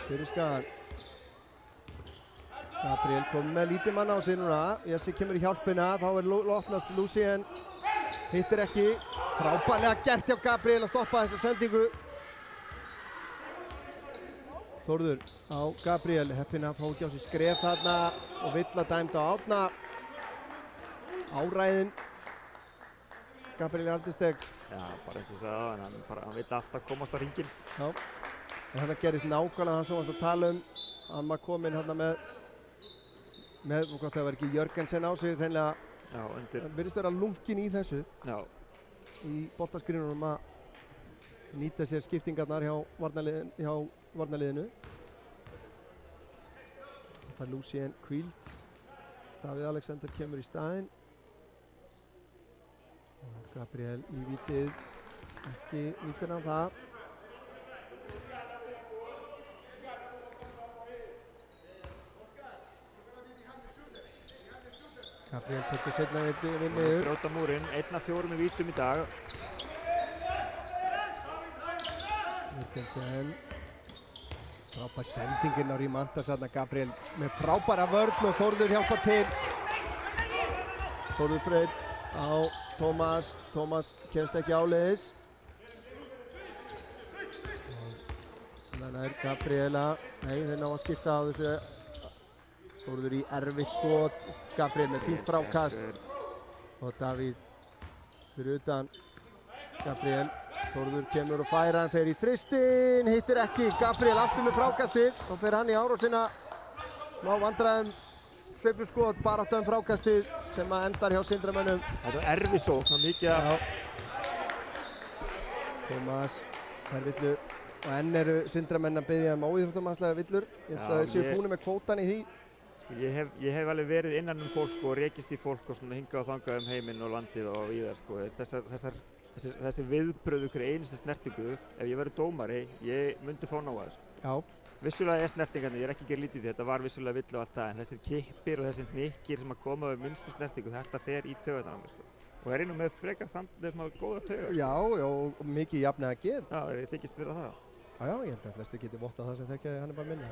fyrir skagan. Gabriel kom með lítið mann á sig núna. Jesse kemur í hjálpina, þá opnast Lucien. Hittir ekki. Frábærlega gert hjá Gabriel að stoppa þessa sendingu. Þórður á Gabriel, heppinn að fá ekki á sig skref þarna og vill að dæmda á Árna. Áræðin. Gabriel Aldisteg. Já, bara eins og ég sagði það, en hann vill alltaf komast á hringinn. Já. En þetta gerist nákvæmlega það sem varst að tala um. Hann var kominn hérna með gott að það var ekki Jörgensen á sig, hreinlega Já, undir. virðist vera lunginn í þessu. Já, Í boltaskrinunum að nýta sér skiptingarnar hjá varnarliðinu. Þetta er Lucien hvíld. Davíð Alexander kemur í staðinn. Gabriel í vítið. Ekki nýtir hann það. Gabriel setur seinna við niður. brjóta múrinn, 1 af 4 í vítum í dag. Jörgensen. Frábær sendingin á Rímantas þarna, Gabriel með frábæra vörn og Þórður hjálpar til. Þórður Freyr á Thomas. Thomas kemst ekki áleiðis. Þannig er Gabriela. Nei, þeir ná að skipta á þessu. Þórður í erfitt skot. Gabriel með fínt frákast. Og Davíð fyrir utan. Gabriel. Þórður kemur og færa, hann fer í þristin, hittir ekki. Gabriel aftur með frákastið og fer hann í árásina. Smá vandræðum, sveifluskot, baráttu frákastið sem að endar hjá Sindramönnum. Þetta er erfið sókn, það er mikið að... Thomas, þær villu og enn eru Sindramenn að biðja óíþróttamannslega villur. Ég held að þeir séu búin með kvótan í því. Ég hef alveg verið innan fólk og rekist í fólk og svona hingað og þangað heiminn og landið og víðar sko. Þessi viðbröð ykkur einustu snertingu, ef ég verið dómari, ég myndi fá ná að þessu. Já, Vissulega er snertingarnir, ég er ekki að gera lítið því, þetta var vissulega vill og allt það, en þessir kippir og þessir hnykkir sem að koma við minnstu snertingu, þetta fer í taugarnar á mér, sko. Og er með frekar þannig sem að góða taugar. Já, og mikið jafnlega að gera. Já, ég þykist vera það. Já, ég held að flesti geti vottað það sem þekkja hann bara minna.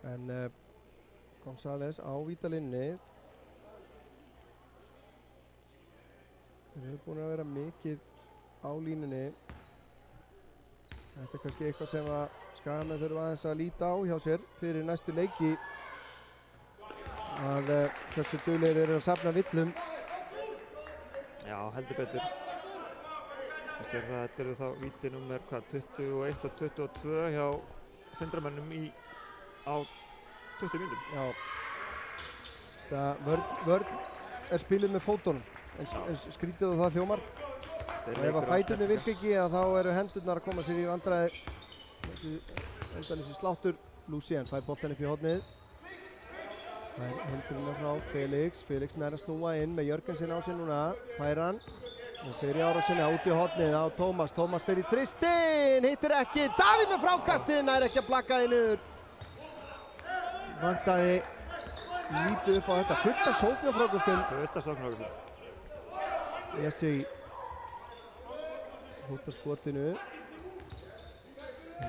En González á vítalínni. Þeir eru búin að vera mikið á línunni. Þetta er kannski eitthvað sem að Skagamenn þurfa aðeins að líta á hjá sér fyrir næstu leiki. Að hversu duglegir eru að safna villum. Já, heldur betur. Það sér það að þetta eru þá víti númer 21 og 22 hjá Sindramönnum á 20 mínútum. Já. Vörn er spilið með fótunum, eins skrítið og það hljómar. Og ef að fæturnir virka ekki, þá eru hendurnar að koma sér í vandræði. Endanissi sláttur. Lucien fær boltan upp í hornið. Það er hendurinn frá Felix. Felix nær að snúa inn með Jörgensen á sig núna. Fær hann. Og fyrir árásinni út í hornið á Tómas. Tómas fyrir þristinn. Hittir ekki. Davíð með frákastið. Nær ekki að plakka þið niður. Vantaði lítið upp á þetta. Fullt af sóknarfrákastum. Fullt af sóknarfrákastum. Jesse hóttar skotinu.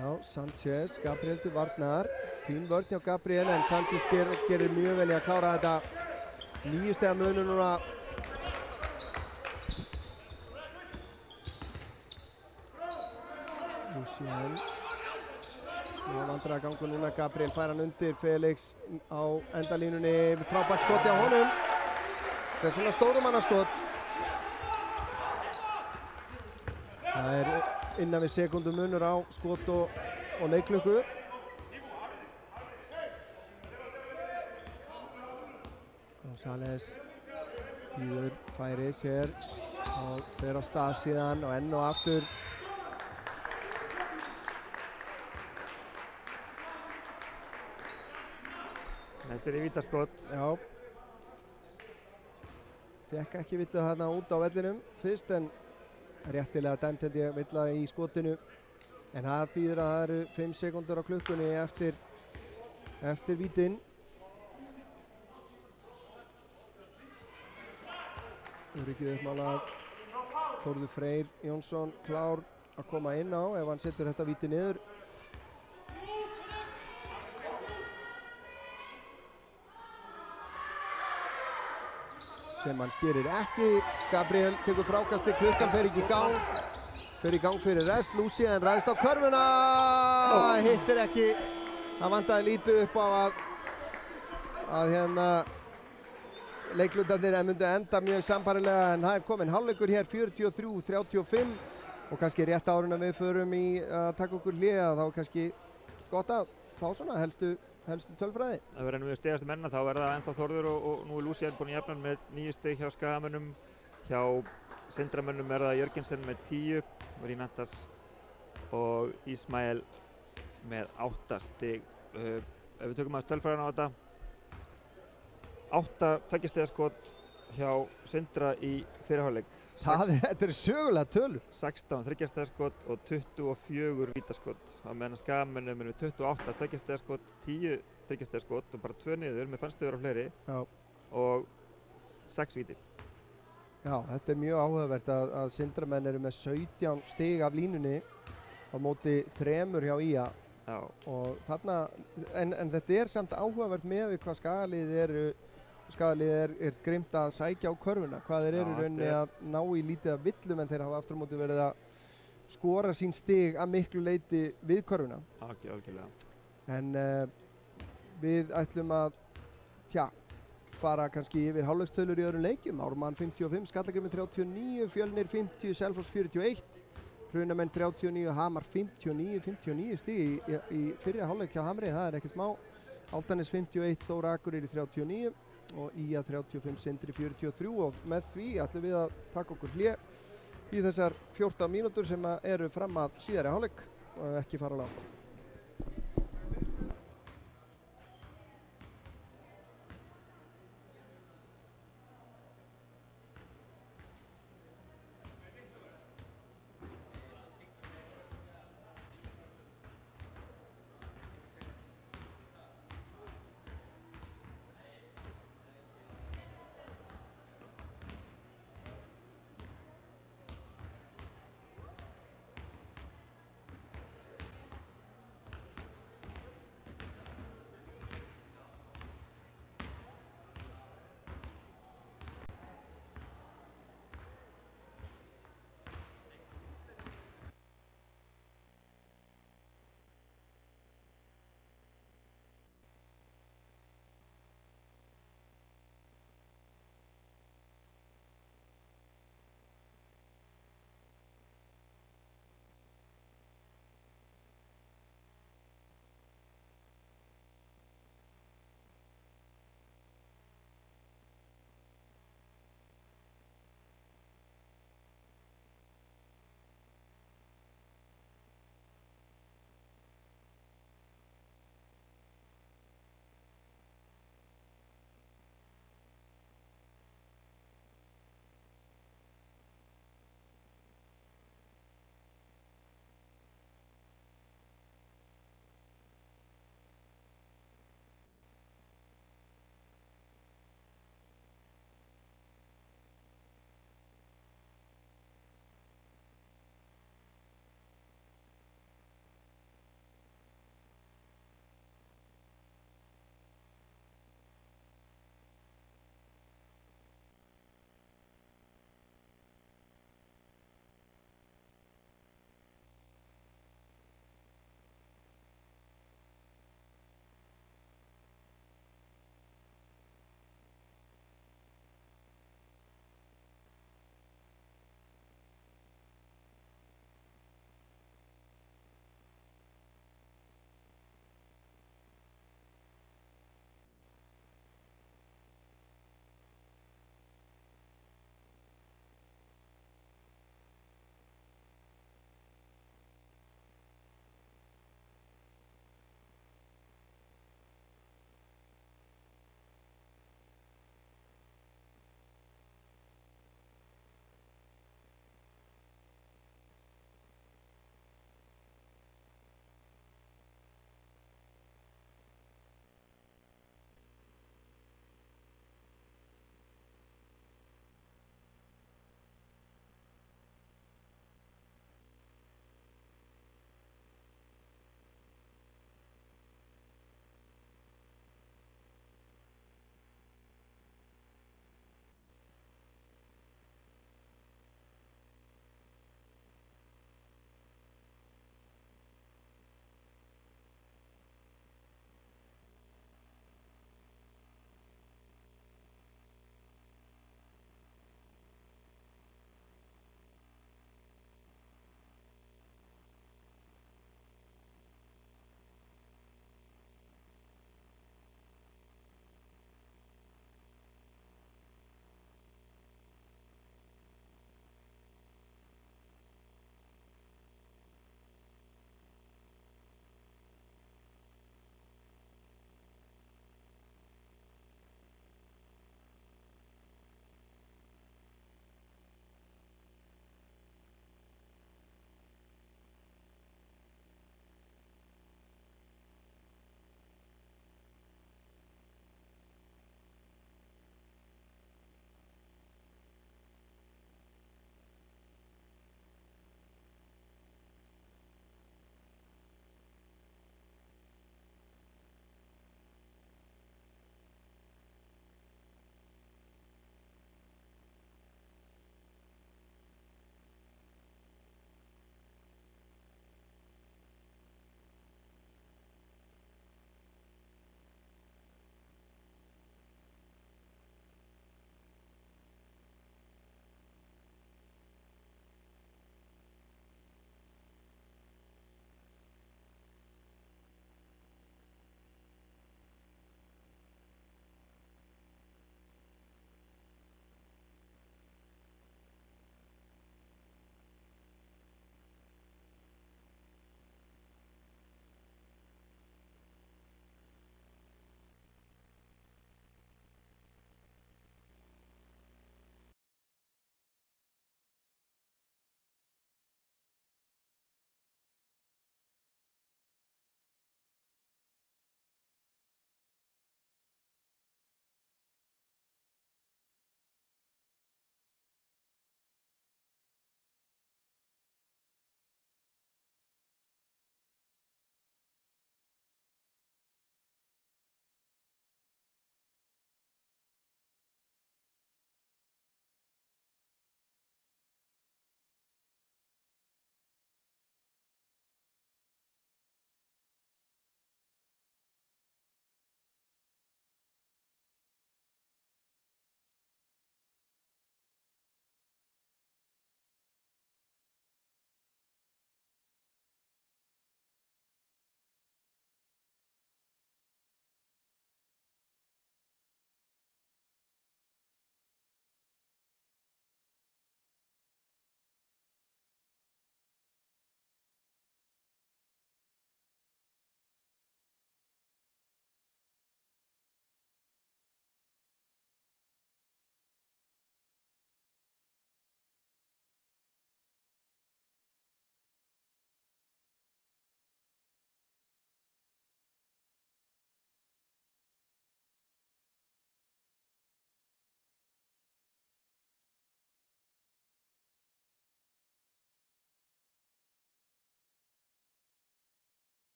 Ná, Sanchez, Gabriel til varnar. Fín vörn hjá Gabriel en Sanchez gerir mjög vel í að klára þetta. 9 stiga munur núna. Lucien. Snúa vandræðagangur núna. Gabriel fær hann undir. Felix á endalínunni. Frábært skoti á honum. Þetta er svona stórumannaskot. Það er innan við sekúndu munur á skot og leikklukku. González býður færi sér og fer á stað síðan og enn og aftur. Næstur í vítaskot. Já. Fékk ekki villu þarna út á vellinum fyrst en réttilega dæmt held ég villa í skotinu. En það þýðir að það eru 5 sekúndur á klukkunni eftir vítinn. Öryggið uppmálað. Þórður Freyr Jónsson klár að koma inn á ef hann setur þetta víti niður. Sem hann gerir ekki. Gabriel tekur frákasti, klukkan fer ekki í gang. Fer í gang fyrir rest. Lucien ræðst á körfuna. Hittir ekki. Það vantaði lítið upp á að hérna leiklutarnir myndu enda mjög sambærilega en það er komin hálfleikur hér 43-35 og kannski rétt árun að við förum í að taka okkur hlé þá er kannski gott að fá svona helstu tölfræði. Það verður mjög stegastu menna, þá verða ennþá Þórður og nú er Lucien búinn í jafnan með 9 stig hjá Skagamönnum. Hjá Sindramönnum er það Jörgensen með 10, Marínatas og Ismael með 8 stig. Ef við tökum aðeins tölfræðina á þetta, 8 tveggjastigaskot hjá Sindra í fyrri hálfleik. Þetta er sögulega tölur. 16 þriggjastigaskot og 24 vítaskot. Á meðan Skagamönnum er með 28 tveggjastigaskot, 10 þriggjastigaskot og bara 2 niður með fannstuður á fleiri. Já. Og 6 víti. Já, þetta er mjög áhugavert að Sindramenn eru með 17 stig af línunni á móti 3 hjá IA. Já. Og þarna, en þetta er samt áhugavert með við hvað Skagaliðið er grimt að sækja á körfuna, hvað þeir eru í rauninni að ná í lítið af villum en þeir hafa aftur á móti verið að skora sín stig að miklu leyti við körfuna. Algjörlega. En við ætlum að fara kannski yfir hálfleikstölu í öðrum leikjum. Ármann 55, Skallagrímur 39, Fjölnir 50, Selfoss 41, Hrunamenn 39, Hamar 59 stig í fyrri hálfleik hjá Hamri, það er ekkert smá. Álftanes 51, Þór Akureyri 39 og IA 35, Sindri 43 og með því ætlum við að taka okkur hlé í þessar 14 mínútur sem eru fram að síðari hálfleik og ekki fara langt.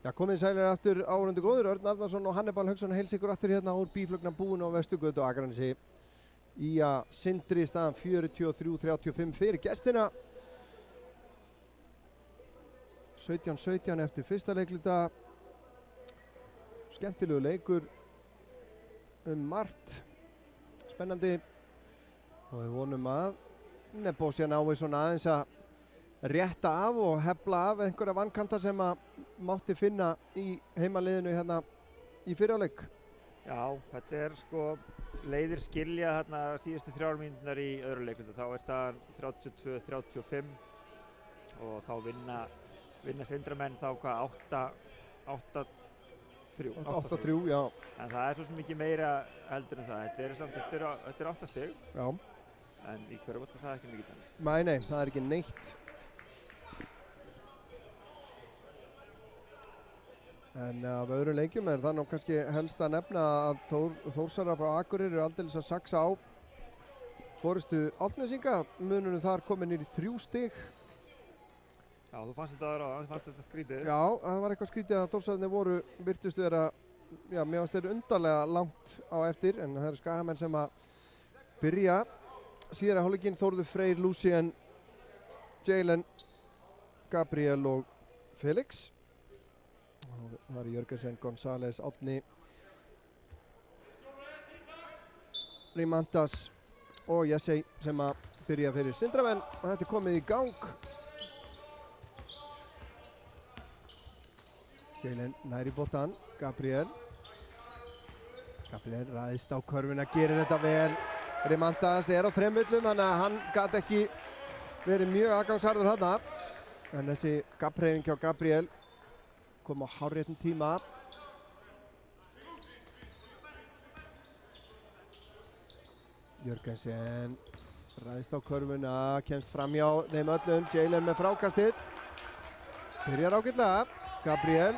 Já, komið sælir aftur áhorfendur góður. Örn Arnarsson og Hannibal Hauksson heilsa ykkur aftur hérna úr bíflugna búinu á Vesturgötu á Akranesi. Ía Sindri staðan 43-35 fyrir gestina. 17-17 eftir fyrsta leikluta. Skemmtilegu leikur margt. Spennandi. Og við vonum að Nebojsa nái svona aðeins að rétta af og hefla af einhverja vankanta sem að mátti finna í heimaliðinu hérna í fyrrháleik. Já, þetta sko leiðir skilja hérna síðustu 3 mínúturnar í öðru leikluta. Þá staðan 32-35 og þá vinna Sindramenn þá hvað 8-3, já. En það svo sem ekki meira heldur en það. Þetta er 8 stig. Já. En í körfubolta það ekki mikið þannig. Nei, það ekki neitt. En af öðrum leikjum það nú kannski helst að nefna að Þórsarar frá Akureyri aldeilis að saxa á forystu Álftnesinga. Munurinn þar komið niður í 3 stig. Já, þú fannst þetta aðra á það, þú fannst þetta skrítið. Já, það var eitthvað skrítið að Þórsararnir virtust vera, já, mér fannst þeir undarlega langt á eftir, en það eru Skagamenn sem að byrja. Síðara hálfleikinn Þórður Freyr, Lucien, Jalen, Gabriel og Felix. Það eru Jörgensen, González, Árni, Rimantas og Jesse sem að byrja fyrir Sindramenn og þetta komið í gang. Jalen nær í boltan, Gabriel ræðist á körfuna, gerir þetta vel. Rimantas á 3 völlum, þannig að hann gat ekki verið mjög aðgangsharður þarna. En þessi gaphreyfing hjá Gabriel kom á hárréttum tíma. Jörgensen ræðist á körfuna, kemst fram hjá þeim öllum. Jalen með frákastið. Byrjar ágætlega. Gabriel.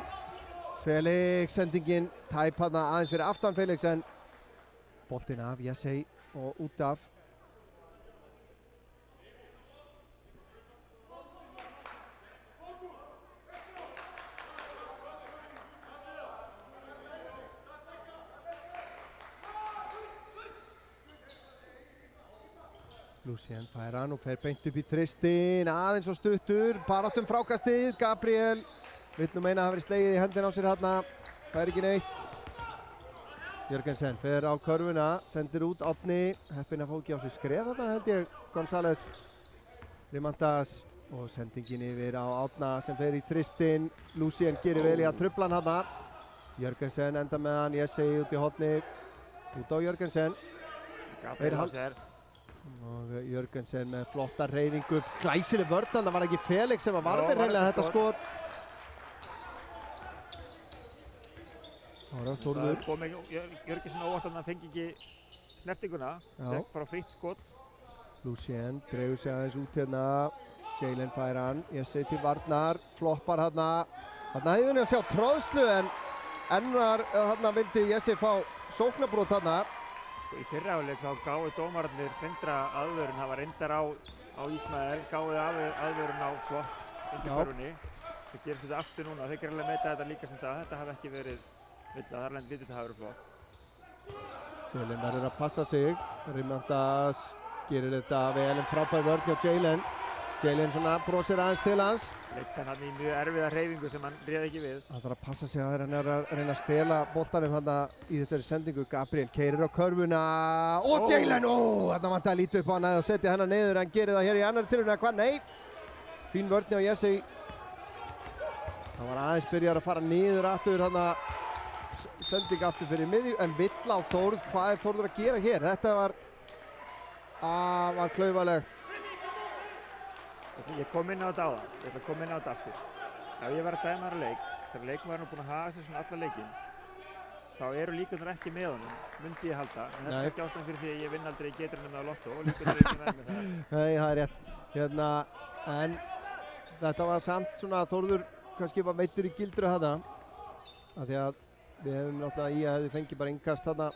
Felix sendingin tæp þarna aðeins fyrir aftan Felix en boltinn af Jesse og út af. Lucien fær hann og fer beint upp í þristin, aðeins og stuttur, baráttum frákastið, Gabriel vill nú meina að hafa verið slegið í hendina á sér hérna, fær ekki neitt. Jörgensen fer á körfuna, sendir út Árni, heppinn að fá ekki á sig skref þarna held ég, González, Rimantas og sendingin yfir á Árna sem fer í þristin, Lucien gerir vel í að trufla hann þarna. Jörgensen enda með hann, Jesse út í horni, út á Jörgensen. Og Jörgensen með flotta hreyfingu, glæsileg vörn, það var ekki Felix sem var varðir reynilega þetta skot. Það kom Jörgensen óvart að hann fengi ekki snertinguna, fekk bara fritt skot. Lucien dregur sig aðeins út hérna, Jalen fær hann, Jesse til varnar, floppar hérna. Þarna hefði við að sjá tróðslu en ennar hérna vildi Jesse fá sóknarbrot hérna. Í fyrra áleik þá gáðu dómararnir Sindra aðvörun, það var reyndar á Ísmael, gáðu aðvörun á flott undir körfunni. Það gerist þetta aftur núna, þeir gerðilega meta þetta líka sem þetta hafi ekki verið villað, þar alveg vitið þetta hafi verið flott. Jalen verður að passa sig, Rimantas gerir þetta vel en frábær vörn hjá Jalen. Jalen svona brosir aðeins til hans. Leitt hann í mjög erfiða hreyfingu sem hann réði ekki við. Það þarf að passa sig að hann er að reyna að stela boltanum þarna í þessari sendingu. Gabriel keyrir á körfuna og Jalen, þarna vantaði að líta upp á hann að setja hennar niður en gerir það hér í annarri tilraun eða hvað? Nei, fín vörn hjá Jesse. Það var aðeins byrjar að fara niður aftur þarna sending aftur fyrir miðju en vill á Þórð. Hvað er Þórður að gera hér? Þetta var klaufalegt. Ég kom inn á þetta áðan, ég ætla að koma inn á þetta aftur. Ef ég var að dæma þar leik, þegar leikmaðurinn er búinn að hafa sig svona alla leikinn, þá eru líkurnar ekki með honum, myndi ég halda. En þetta er ekki ástæðan fyrir því að ég vinn aldrei í Geitrinum eða Lotto og líkurnar er ekki með mér það. Nei, það er rétt. En þetta var samt svona að Þórður kannski var meiddur í gildru þarna. Af því að við hefum náttúrulega í að hefði fengið bara innkast þarna.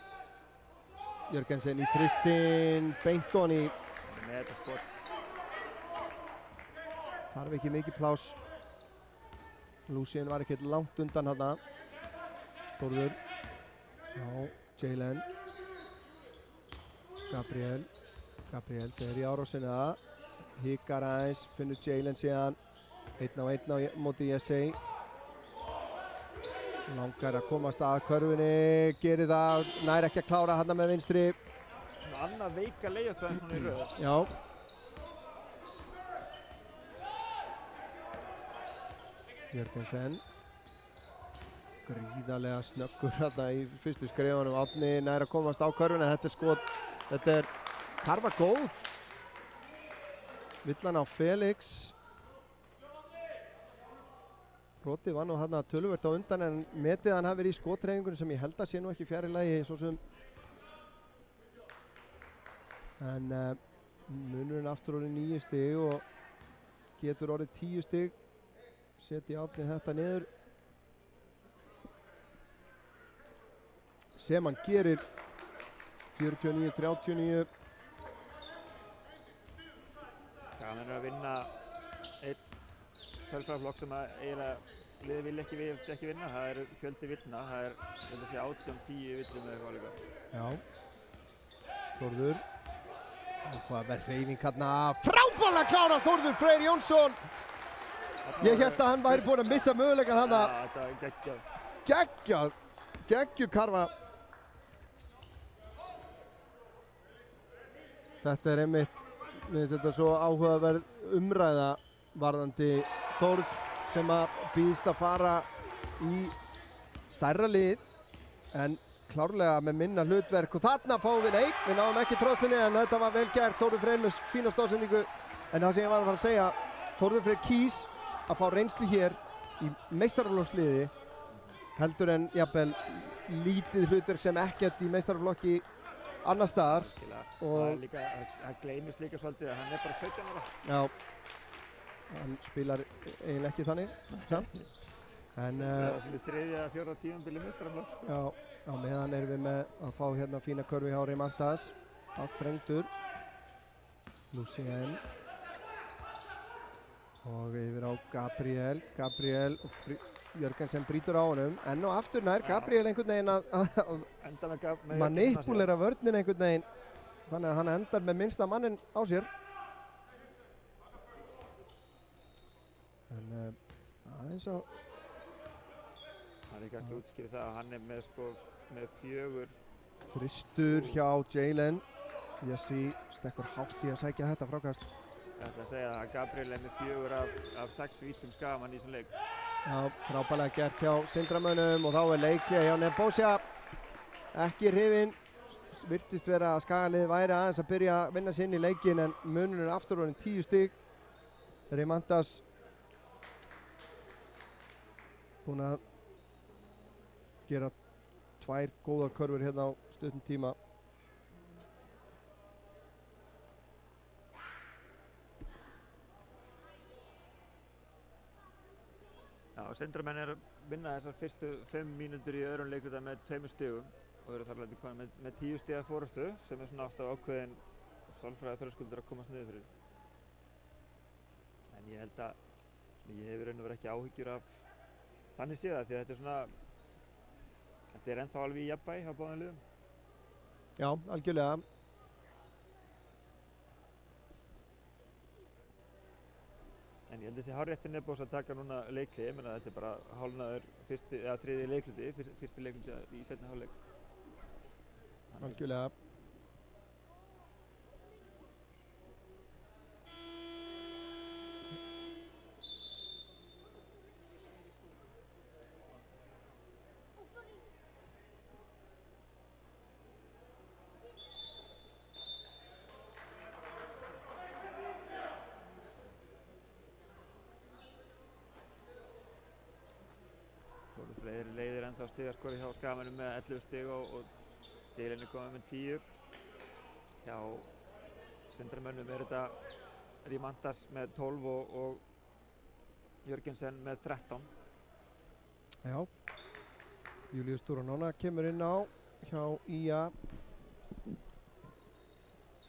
Jörgensen í þristin, beint honni. Með þetta skot. Þarf ekki mikið pláss. Lucien var ekkert langt undan hana. Þórður. Já, Jalen. Gabriel fer í árásina. Hikar aðeins, finnur Jalen síðan. 1-1 á móti Jesse. Langar að komast að körfunni, gerir það, nær ekki að klára hana með vinstri. Svona annað veika layup en svona í röð. Já. Jörgensen. Gríðarlega snöggur þarna í fyrstu skrefunum. Árni nær að komast á körfunni, þetta er skot, þetta er Karfa góð. Villan á Felix. Brotið var nú hérna töluvert á undan en metið hann hafi verið í skotreifingunum sem ég held að sé nú ekki fjari lagi svo sem. En munurinn aftur orðið 9 stig og getur orðið 10 stig. Setji Árni þetta niður. Sem hann gerir 49-39. Hann er að vinna einn fjölfræðaflokk sem að eiginlega liðið vil ekki vinna. Það er fjöldi villna. Það er, ég held að sé 18-10 villum eða eitthvað líka. Já. Þórður. Og hvað verð hreyfing hérna. Frábærlega klára Þórður Freyr Jónsson. Ég held að hann væri búinn að missa möguleikann hérna. Já, þetta er geggjað. Geggjuð Karfa. Þetta er einmitt, mér finnst þetta svo áhugaverð umræða varðandi Þórð sem að býðst að fara í stærra lið en klárlega með minna hlutverk og þarna fáum við, nei, við náðum ekki tróðslinni en þetta var vel gert, Þórður Freyr með fína stóðsendingu en það sem ég var að fara að segja, Þórður Freyr kýs að fá reynslu hér í meistaraflokksliði heldur en jafnvel lítið hlutverk sem ekkert í meistaraflokki annar staðar. Og það gleymist líka svolítið að hann er bara 17 ára. Já, hann spilar eiginlega ekki þannig. En það er sem við 3. eða 4. tímabili meistaraflokk. Já, á meðan erum við með að fá hérna fína körfu hjá Rimantas. Aðþrengdur. Lucien. Og yfir á Gabriel og Jörgensen brýtur á honum. Enn og aftur nær Gabriel einhvern veginn að manipulera vörnin einhvern veginn. Þannig að hann endar með minnsta mannin á sér. En aðeins á... Það er kannski útskýrið það að hann er með 4. Þristur hjá Jalen. Jesse stekkur hátt í að sækja þetta frákast. Ég ætla að segja að Gabriel er með 4 af 6 vítum Skagamann í þessum leik. Já, frábærlega gert hjá Sindramönnum og þá er leiklega hjá Nebosja. Ekki hrifinn. Virtist vera að Skagaliðið væri aðeins að byrja að vinna sig inn í leikinn en munurinn er aftur orðinn 10 stig. Rimantas búinn að gera 2 góðar körfur hérna á stuttum tíma. Já, Sindramenn er að vinna þessar fyrstu 5 mínútur í öðrum leikluta með 2 stigum og eru þar alveg komin með 10 stiga fórustu sem er svona alltaf ákveðin sálfræði þröskuldur að komast niður fyrir. En ég held að ég hef í raun og veru ekki áhyggjur af þannig séð það því að þetta er svona þetta er ennþá alveg í jafnvægi á báðum liðum. Já, algjörlega. En ég held að þessi hárrétt til Nebos að taka núna leikli, ég meina þetta er bara hálfnaður þriðji leikluti, fyrsti leikluti í seinni hálfleik. Algjörlega. Þórður Freyr leiðir ennþá stigaskori hjá Skagamönnum með 11 stig og Jalen er komið með 10. Hjá Sindramönnum er þetta Rimantas með 12 og Jörgensen með 13. Já. Júlíus Duranona kemur inn á hjá IA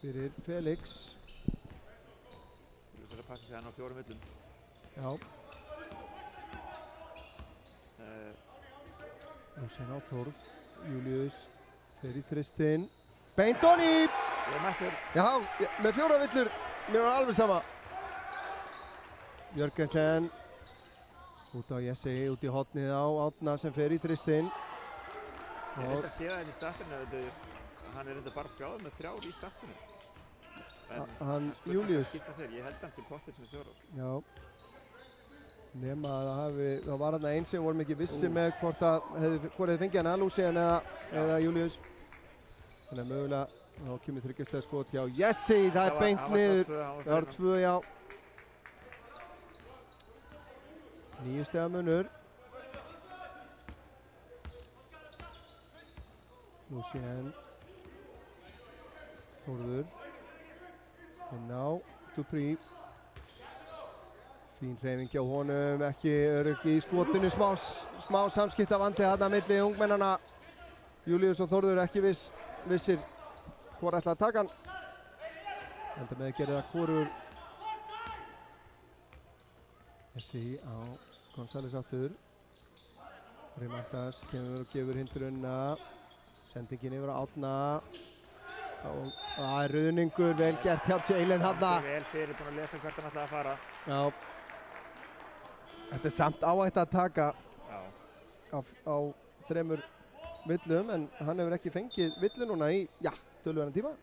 fyrir Felix. Júlíus er að passa sig hann á 4 villum. Já. Lúsien á Þórð, Júlíus fer í þristinn, beint onni! Ég er mættur. Já, með 4 villur, mér var alveg sama. Jörgensen, út á Jesse, út í hornið á Árna sem fer í þristinn. Ég reyndi að sé það inn í startinu, hann er reynda bara skráður með 3 í startinu. Hann, Júlíus. Ég held hann sem pottitt með 4. Já. Nema að það var hann einn sem vorum ekki vissi með hvort hefði fengið hann, Lúsien eða Júlíus. Þannig að mögulega, þá kemur þryggjastega skot hjá Jesse, það er beint niður. Það var 2, já. 9 stiga munur. Lúsien, Þórður, inn á Dupree. Fín hreyfing hjá honum, ekki örugg í skotinu, smá samskiptavandi þarna milli ungmennana. Júlíus og Þórður ekki vissir hvor ætla að taka hann. Enda með að gera það hvorur. Þessi á González aftur. Rimantas kemur og gefur hindrunna. Sendingin yfir á Árna. Og það er ruðningur, vel gert hjá Jalen þarna. Vel fyrir, búinn að lesa hvert hann ætlaði að fara. Já. Þetta er samt áhætt að taka á 3 villum, en hann hefur ekki fengið villu núna í, töluverðan tíma.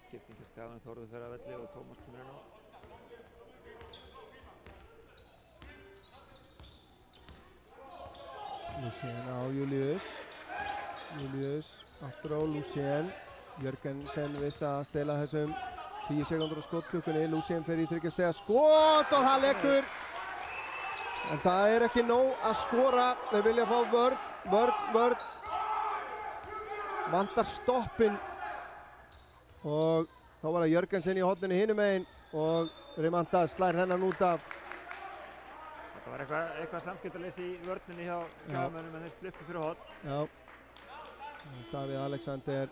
Skiptingi skafan Þórður fer að velli og Tómas kemur inn á. Lúsien á Júlíus. Júlíus aftur á Lúsien. Jörgensen við að stela þessum 10 sekúndur á skotklukkunni. Lúsien fer í 3 stiga skot og það leggur. En það er ekki nóg að skora. Þeir vilja fá vörn. Vantar stoppinn. Og þá var það Jörgensen í horninu hinum megin og Rimantas slær þennan út af. Það var eitthvað samskiptaleysi í vörninni hjá skafamönnum en þeir sluppu fyrir horn. Já. Davíð Alexander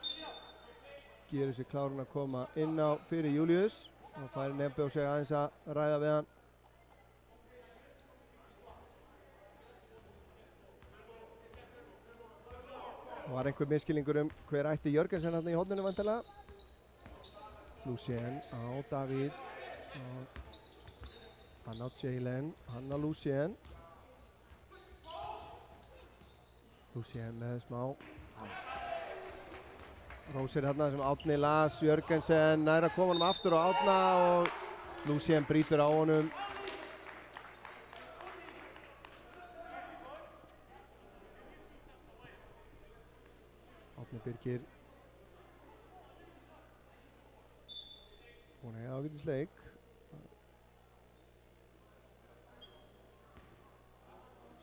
gerir sér klárun að koma inn á fyrir Júlíus og fær Nebbe og segja aðeins að ræða við hann. Það var einhver misskilningur hver ætti Jörgensen hérna í horninu vantilega. Lúsien á Davíð og hann á Jalen, hann á Lúsien. Lúsien með smá rósir hérna sem Árni las, Jörgensen nær að koma honum aftur á Árna og Lúsien brýtur á honum. Árni Birgir búinn að eiga ágætisleik.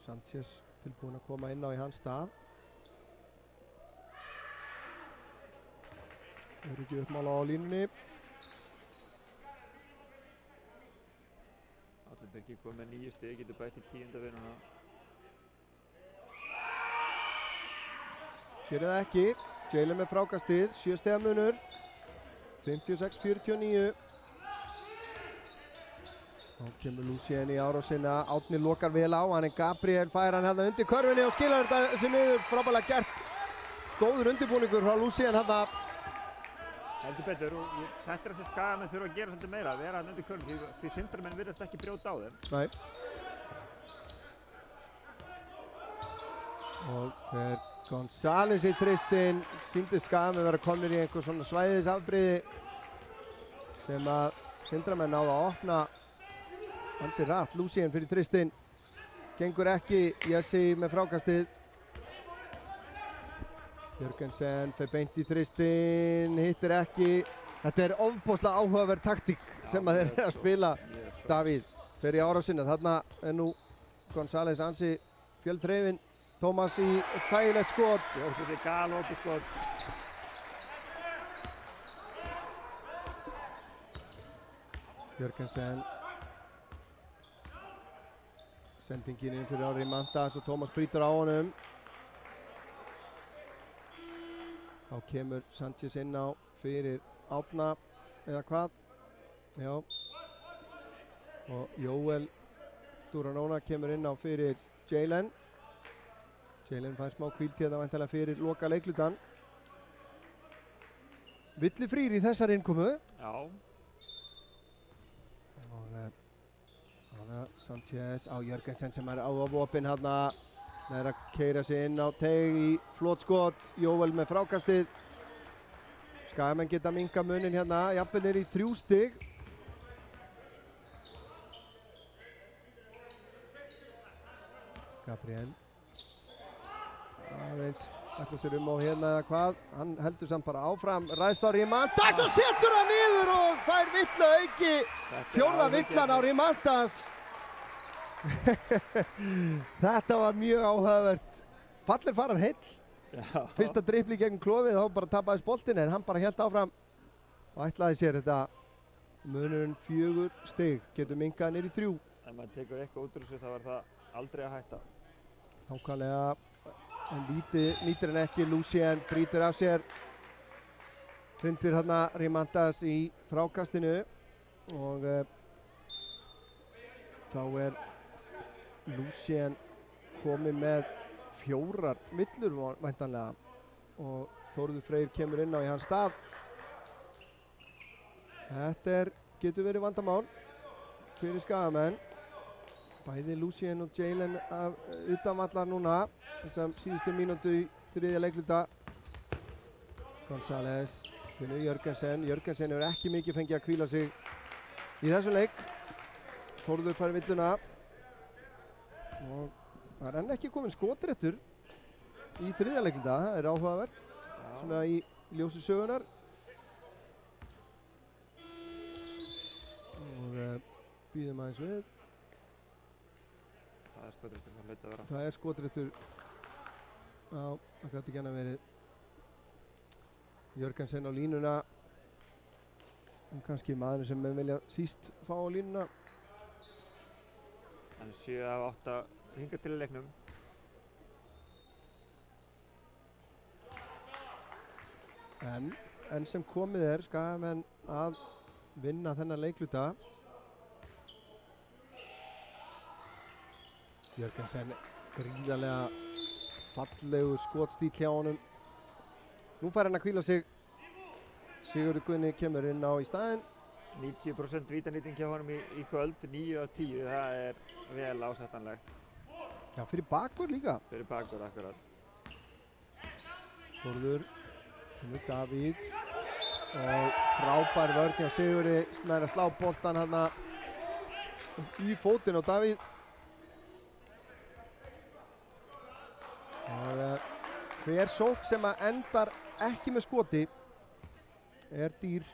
Sanchez tilbúinn að koma inn á í hans stað. Öryggi uppmála á línunni. Árni Birgir kom með 9 stig, getur bætt í 10. vinnuna. Gerir það ekki. Jalen með frákastið, 7 stiga munur. 56-49. Þá kemur Lúsien í árásina, Árni lokar vel á, hann er Gabriel, fær hann hérna undir körfunni og skilar þetta þessi niður, frábærlega gert. Góður undirbúningur frá Lúsien hérna. Heldur betur og þetta er þessi skagamenn þurfa að gera svolítið meira, að vera hann undir körfunni því Sindramenn virðast ekki brjóta á þeim. Nei. Og fer González í þristinn, sýndi skagamenn vera komnir í einhver svona svæðisafbrigði sem að Sindramenn náðu að opna. Ansi rætt, Lúsien fyrir þristinn, gengur ekki, Jesse með frákastið. Jörgensen fer beint í þristinn, hittir ekki. Þetta er ofboðslega áhugaverð taktík sem að þeir eru að spila. Davíð fer í árásina, þarna er nú González ansi fjölþreyfinn. Tómas í þægilegt skot. Jósef í galopið skot. Jörgensen. Sendingin inn fyrir Rimantas og Tómas brýtur á honum. Þá kemur Sanchez inn á fyrir Árna eða hvað. Já. Og Jóel Duranona kemur inn á fyrir Jalen. Jalen fær smá hvíld hérna væntanlega fyrir loka leiklutan. Villifrýr í þessari innkomu. Já. Og Sanchez á Jörgensen sem á opinn hérna. Það að keyra sig inn á teig í flotskot. Jóel með frákastið. Skagamenn geta minka munin hérna. Jafnvel niður í 3 stig. Gabriel. Aðeins ætla sér á hérna eða hvað. Hann heldur samt bara áfram. Ræðst á Rimantas og setur hann niður og fær villu auki. 4. villan á Rimantas. Þetta var mjög áhugavert. Fallir farar heill. Já. Fyrsta dribli gegn klofið, þá bara tapaðist boltinn en hann bara hélt áfram og ætlaði sér þetta. Munurinn 4 stig, getur minkað niður í 3. Ef maður tekur eitthvað út úr þessu þá var það aldrei að hætta. Nákvæmlega, en nýtir hann ekki. Lucien brýtur af sér. Hrindir hérna Rimantas í frákastinu og þá Lucien komið með 4 villur væntanlega og Þórður Freyr kemur inn á í hans stað. Þetta getur verið vandamál fyrir Skagamenn. Bæði Lucien og Jalen utanvallar núna þessam síðustu mínútu í 3. leikluta. González finnur Jörgensen. Jörgensen hefur ekki mikið fengið að hvíla sig í þessum leik. Þórður fær villuna og það enn ekki komin skotréttur í 3. leikluta. Það áhugavert. Já. Svona í ljósi sögunar. Og býðum aðeins við. Það skotréttur, það hlaut að vera. Það skotréttur. Já, það gæti ekki annað verið. Jörgensen á línuna. Kannski maðurinn sem við vilja síst fá á línuna. En 7 af 8 hingað til í leiknum. En sem komið Skagamenn að vinna þennan leikluta. Jörgensen gríðarlega fallegur skotstíl hjá honum. Nú fær hann að hvíla sig. Sigurður Guðni kemur inn á í staðinn. 90% vítanýting hjá honum í kvöld, 9 af 10, það vel ásættanlegt. Já, fyrir bakvörð líka. Fyrir bakvörð, akkurat. Þórður, Davíð og frábær vörn hjá Sigurði, nær að slá boltan hérna í fótinn á Davíð. Og hver sókn sem að endar ekki með skoti dýr.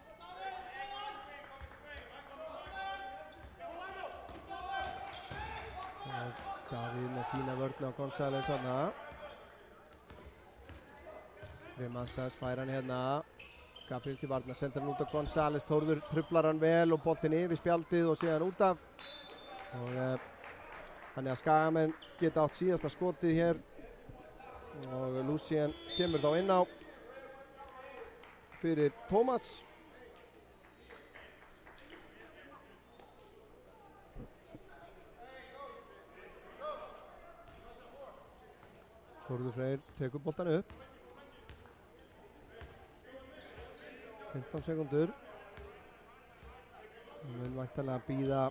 Davíð með fína vörn á González hérna. Rimantas fær hann hérna. Gabriel til varna, sendir hann út á González. Þórður truflar hann vel og boltinn yfir spjaldið og síðan út af. Og þannig að Skagamenn geta átt síðasta skotið hér. Og Lucien kemur þá inn á fyrir Tómas. Þórður Freyr tekur boltan upp. 15 sekúndur. Við munum væntanlega bíða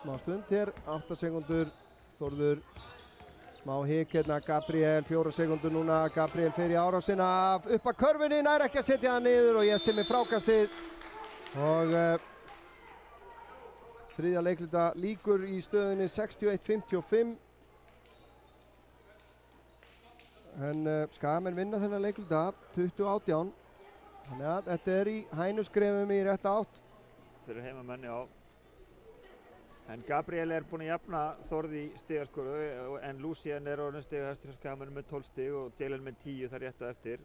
smá stund hér. 8 sekúndur. Þórður smá hik hérna. Gabriel 4 sekúndur núna. Gabriel fer í árásina upp að körfunni. Nær ekki að setja það niður og Jesse með frákastið. Og þriðja leikluta lýkur í stöðunni 61-55. En Skagamenn vinna þennan leikluta 20-18. Þannig að þetta í hænuskrefum í rétta átt. Fyrir heimamenn, já. En Gabriel búinn að jafna Þórð í stigaskoru en Lucien orðinn stigahæstur hjá Skagamenn með 12 stig og Jalen með 10 þar rétt á eftir.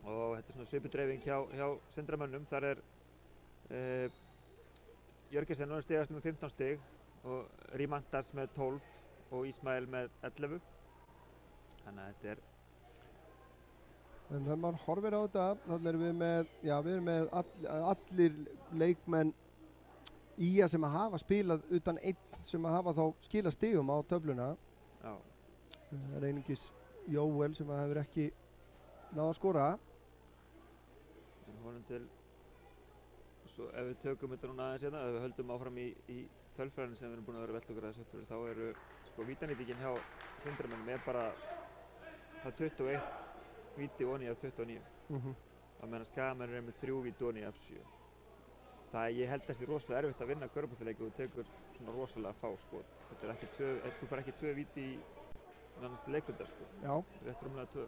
Og þetta svona svipudreifing hjá Sindramönnum. Þar Jörgensen orðinn stigahæstur með 15 stig og Rimantas með 12 og Ismael með 11. Þannig að þetta En þegar maður horfir á þetta, þannig erum við með, já við erum með allir leikmenn ÍA sem að hafa spilað utan einn sem að hafa þá skilað stigum á töfluna. Já. Það er einungis Jóel sem að hefur ekki náð að skora. En honum til, svo ef við tökum þetta núna aðeins hérna, ef við höldum áfram í tölfræðinu sem við erum búin að vera að velta okkur aðeins upp fyrir, þá eru sko vítanýtingin hjá Sindramönnum er bara það 21 víti onni af 29. Á meðan Skagamenn er með 3 víti onni af 7. Ég held að það sé rosalega erfitt að vinna körfuboltaleik og þú tekur svona rosalega fá skot. Þetta er ekki þú fær ekki 2 víti í nánast leikundar sko. Já. Þetta er rétt rúmlega 2.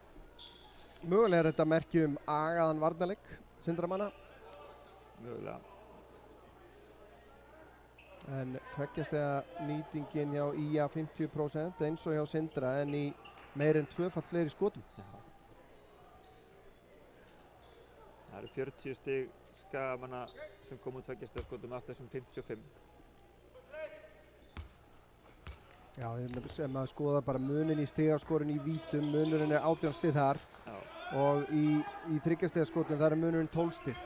Mögulega er þetta merki agaðan varnarleik Sindramanna. Mögulega. En tveggjastega nýtingin hjá ÍA 50% eins og hjá Sindra en í meir en 2-fall fleiri skotum. Já. Það eru 40 stig Skagamanna sem kom úr tveggjastega skotum af þessum 55. Já, sem að skoða bara munin í stigaskorun í vítum, munurinn er 18 stig þar. Já. Og í þryggjastega skotum þar er munurinn 12 stig.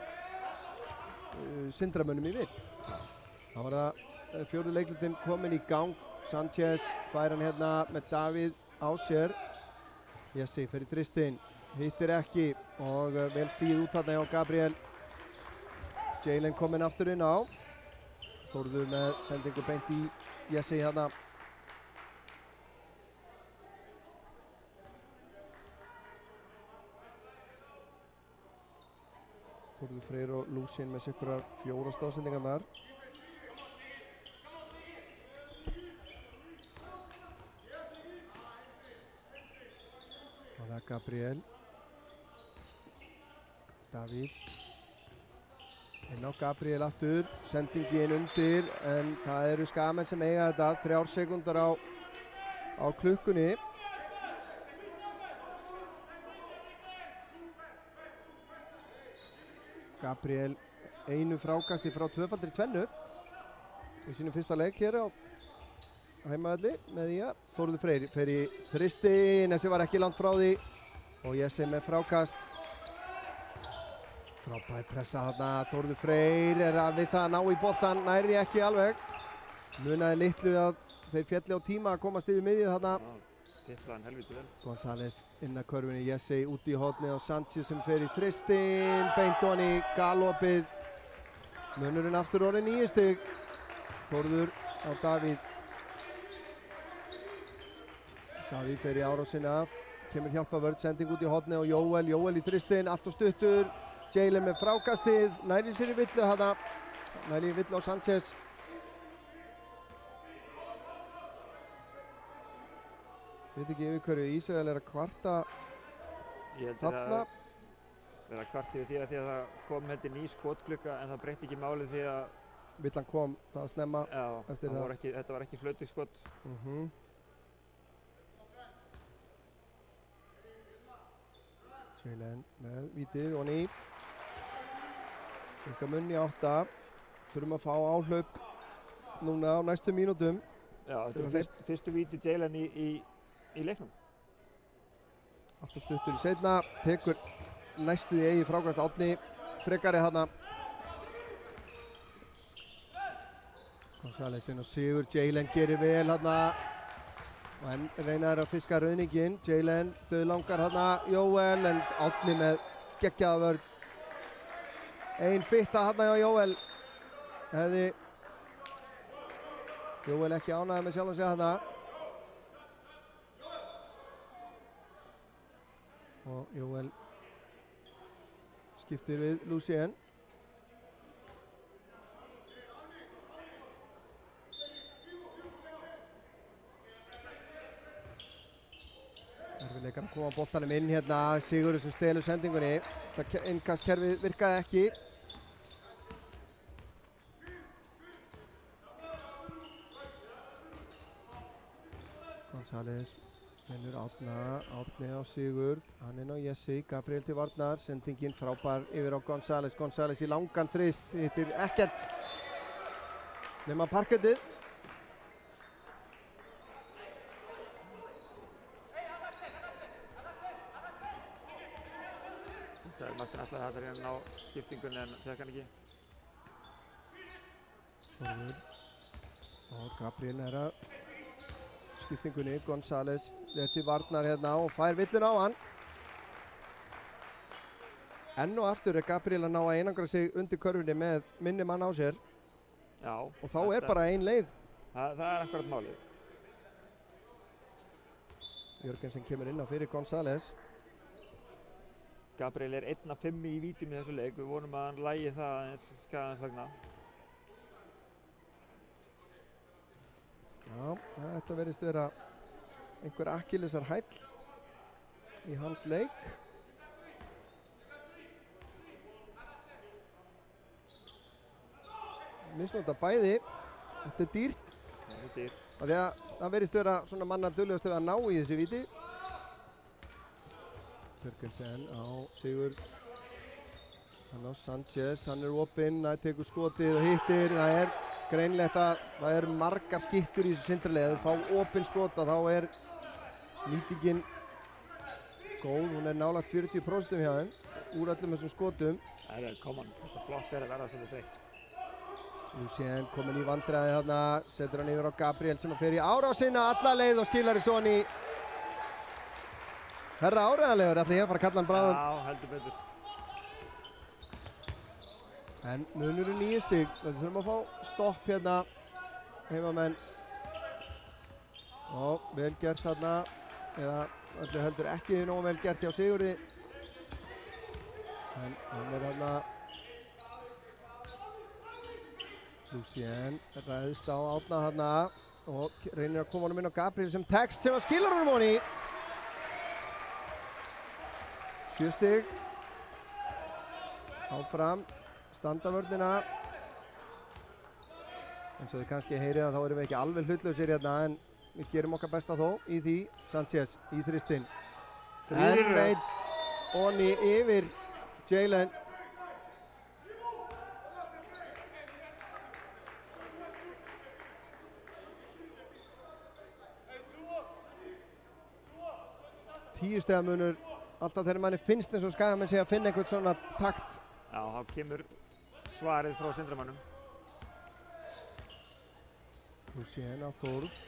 Sindramönnum í vil. Það var það fjórði leiklutin komin í gang. Sanchez fær hann hérna með Davíð á sér. Jessi fer í dristinn, hittir ekki og vel stíð út þarna hjá Gabriel. Jalen kominn aftur inn á. Þórður með sendingu beint í Jessi hérna. Þórður Freyr og Lúsín með sikkurar 4 stóðsendingar þar. Það er Gabriel. Davíð. Inn á Gabriel aftur, sendingin undir en það eru Skagamenn sem eiga þetta, 3 sekúndar á klukkunni. Gabriel einu frákasti frá 2-2 í sínum fyrsta leik hér á heimavelli með ÍA. Þórður Freyr fer í þristinn, þessi var ekki langt frá því og Jessi með frákast. Frábær pressa þarna, Þórður Freyr er að við það að ná í boltan, nærði ekki alveg. Munaði litlu að þeir fjalli á tíma að komast yfir miðju þarna. Tittlaðan helviti vel. González inn að körfunni, Jessi út í horni og Sanchez sem fer í þristinn, beint onni, galopið. Munurinn aftur orðið 9 stig. Þórður á Davíð. Davíð fer í árásina, kemur hjálpavörð, sending út í horni og Jóel í þristinn, allt og stuttur. Jalen með frákastið, næri sér í villu þarna, næri í villu á Sanchez. Veit ekki yfir hverju Ísrael er að kvarta þarna. Ég held að kvarta yfir því að það kom heldur ný skotklukka en það breytti ekki málið því að villan kom það snemma eftir það. Þetta var ekki flautuskot. Jalen með vítið og ný. Virka munn í 8. Þurfum að fá áhlaup núna á næstu mínútum. Já, þetta er fyrstu víti Jalen í leiknum. Aftur stuttur í seinna, tekur næstu í eigi frákast Árni frekari þarna. González inn og sigur, Jalen gerir vel þarna. Og enn reynar að fiska rauðninginn, Jalen döðlangar þarna, Jóel en Árni með geggjaða vörn. Ein fitta þarna hjá Jóel. Hefði Jóel ekki ánægði með sjálfan sig þarna. Og Jóel skiptir við Lucien. Erfiðleikar að koma boltanum inn hérna, Sigurður sem stelur sendingunni. Það innkastkerfið virkaði ekki. González finnur Árni á Sigurð, hann inn á Jessi, Gabriel til varnar, sendingin frábær yfir á González. González í langan þrist, hittir ekkert nema parkettið. sagði Martin alltaf að það er að ná skiptingunni en fekk hann ekki. Þorður. Og Gabriel er að skiptingunni. González er til varnar hérna og fær villin á hann. Enn og aftur er Gabriel að ná að einangra sig undir körfunni með minni mann á sér. Já. Og þá er bara ein leið. Það er akkurat málið. Jörgensen kemur inn á fyrir González. Gabriel er 1 af 5 í vítum í þessu leik. Við vonum að hann lægi það aðeins skadans vegna. Já, þetta verðist vera einhver akkilesar hæll í hans leik. Misnota bæði. Þetta er dýrt. Þetta er dýrt. Af því að það verðist vera svona manna duglegast við að ná í þessi víti. Jörgensen á Sigurð. Hann á Sanchez, hann er opinn, það tekur skotið og hittir. Það er greinlegt að það eru margar skittur í þessu Sindraliði. Ef þeir fá opinn skota þá er nýtingin góð. Hún er nálægt 40% hjá þeim úr öllum þessum skotum. Það er koman. Þetta flott er að verða svolítið þreytt. Lucien kominn í vandræði þarna, setur hann yfir á Gabriel sem fer í árásina alla leið og skilar í svona í herra áreiðanlegur, ætla ég að fara að kalla hann bráðum. Já, heldur betur. En munur er 9 stig, við þurfum að fá stopp hérna, heimamenn. Og vel gert þarna, eða öllu heldur ekki nógu vel gert hjá Sigurði. En hann er þarna. Lucien ræðist á Árna þarna og reynir að koma honum inn á Gabriel sem tekst sem að skilar honum honi. 7 stig. Áfram, standa vörnina. Eins og þið kannski heyrið að þá erum við ekki alveg hlutlausir hérna en við gerum okkar besta þó í því. Sanchez í þristinn. En einn honi yfir Jalen. Tíu stiga munur, alltaf þegar manni finnst eins og Skagamenn sé að finna einhvern svona takt. Já, þá kemur svarið frá Sindramönnum. Lucien á Þórð.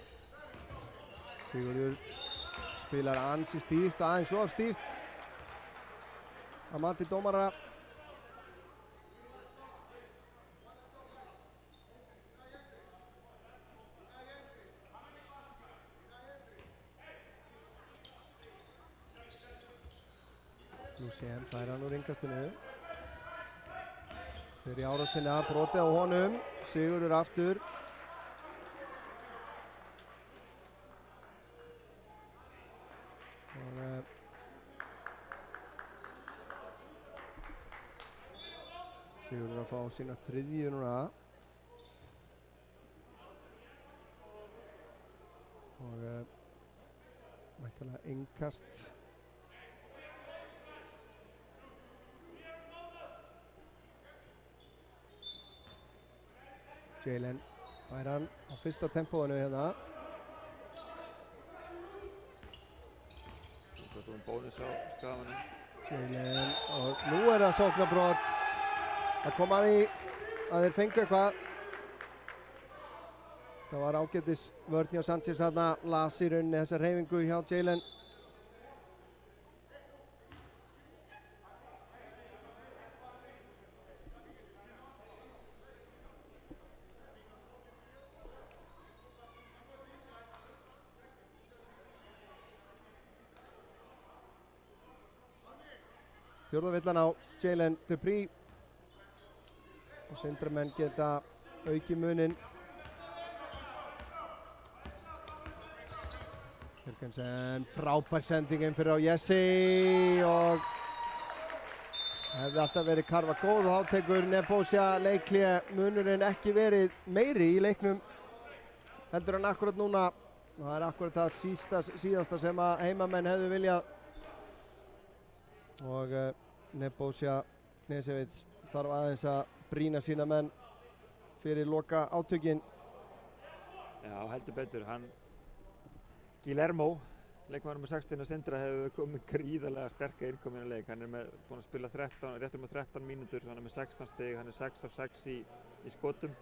Sigurður spilar ansi stíft, aðeins of stíft. Að mati dómara. Lucien fær hann úr innkastinu. Fer í árásina, brotið á honum. Sigurður aftur. Og Sigurður að fá sína 3. núna. Og mættilega innkast. Jalen fær hann á fyrsta tempóinu hérna. Svo tókum bónus á Skagamönnum. Jalen og nú er það sóknarbrot. Það kom að því að þeir fengu eitthvað. Það var ágætis vörn hjá Sanchez þarna, las í rauninni þessa hreyfingu hjá Jalen. Fjórða villan á Jalen Dupree og Sindramenn geta aukið muninn. Jörgensen, frábær sendingin fyrir á Jesse og hefði alltaf verið karfa góð og þá tekur Nebojša leikhlé. Munurinn ekki verið meiri í leiknum heldur en akkurat núna. Það er akkurat það síðasta sem að heimamenn hefðu viljað. Og Nebojša Knežević þarf aðeins að brýna sína menn fyrir loka átökin. Já, heldur betur. Guillermo leikmaður með 16 og Sindra hefur komið gríðarlega sterka innkomin í leik. Hann búinn að spila 13 mínútur, hann með 16 stig, hann 6 af 6 í skotum.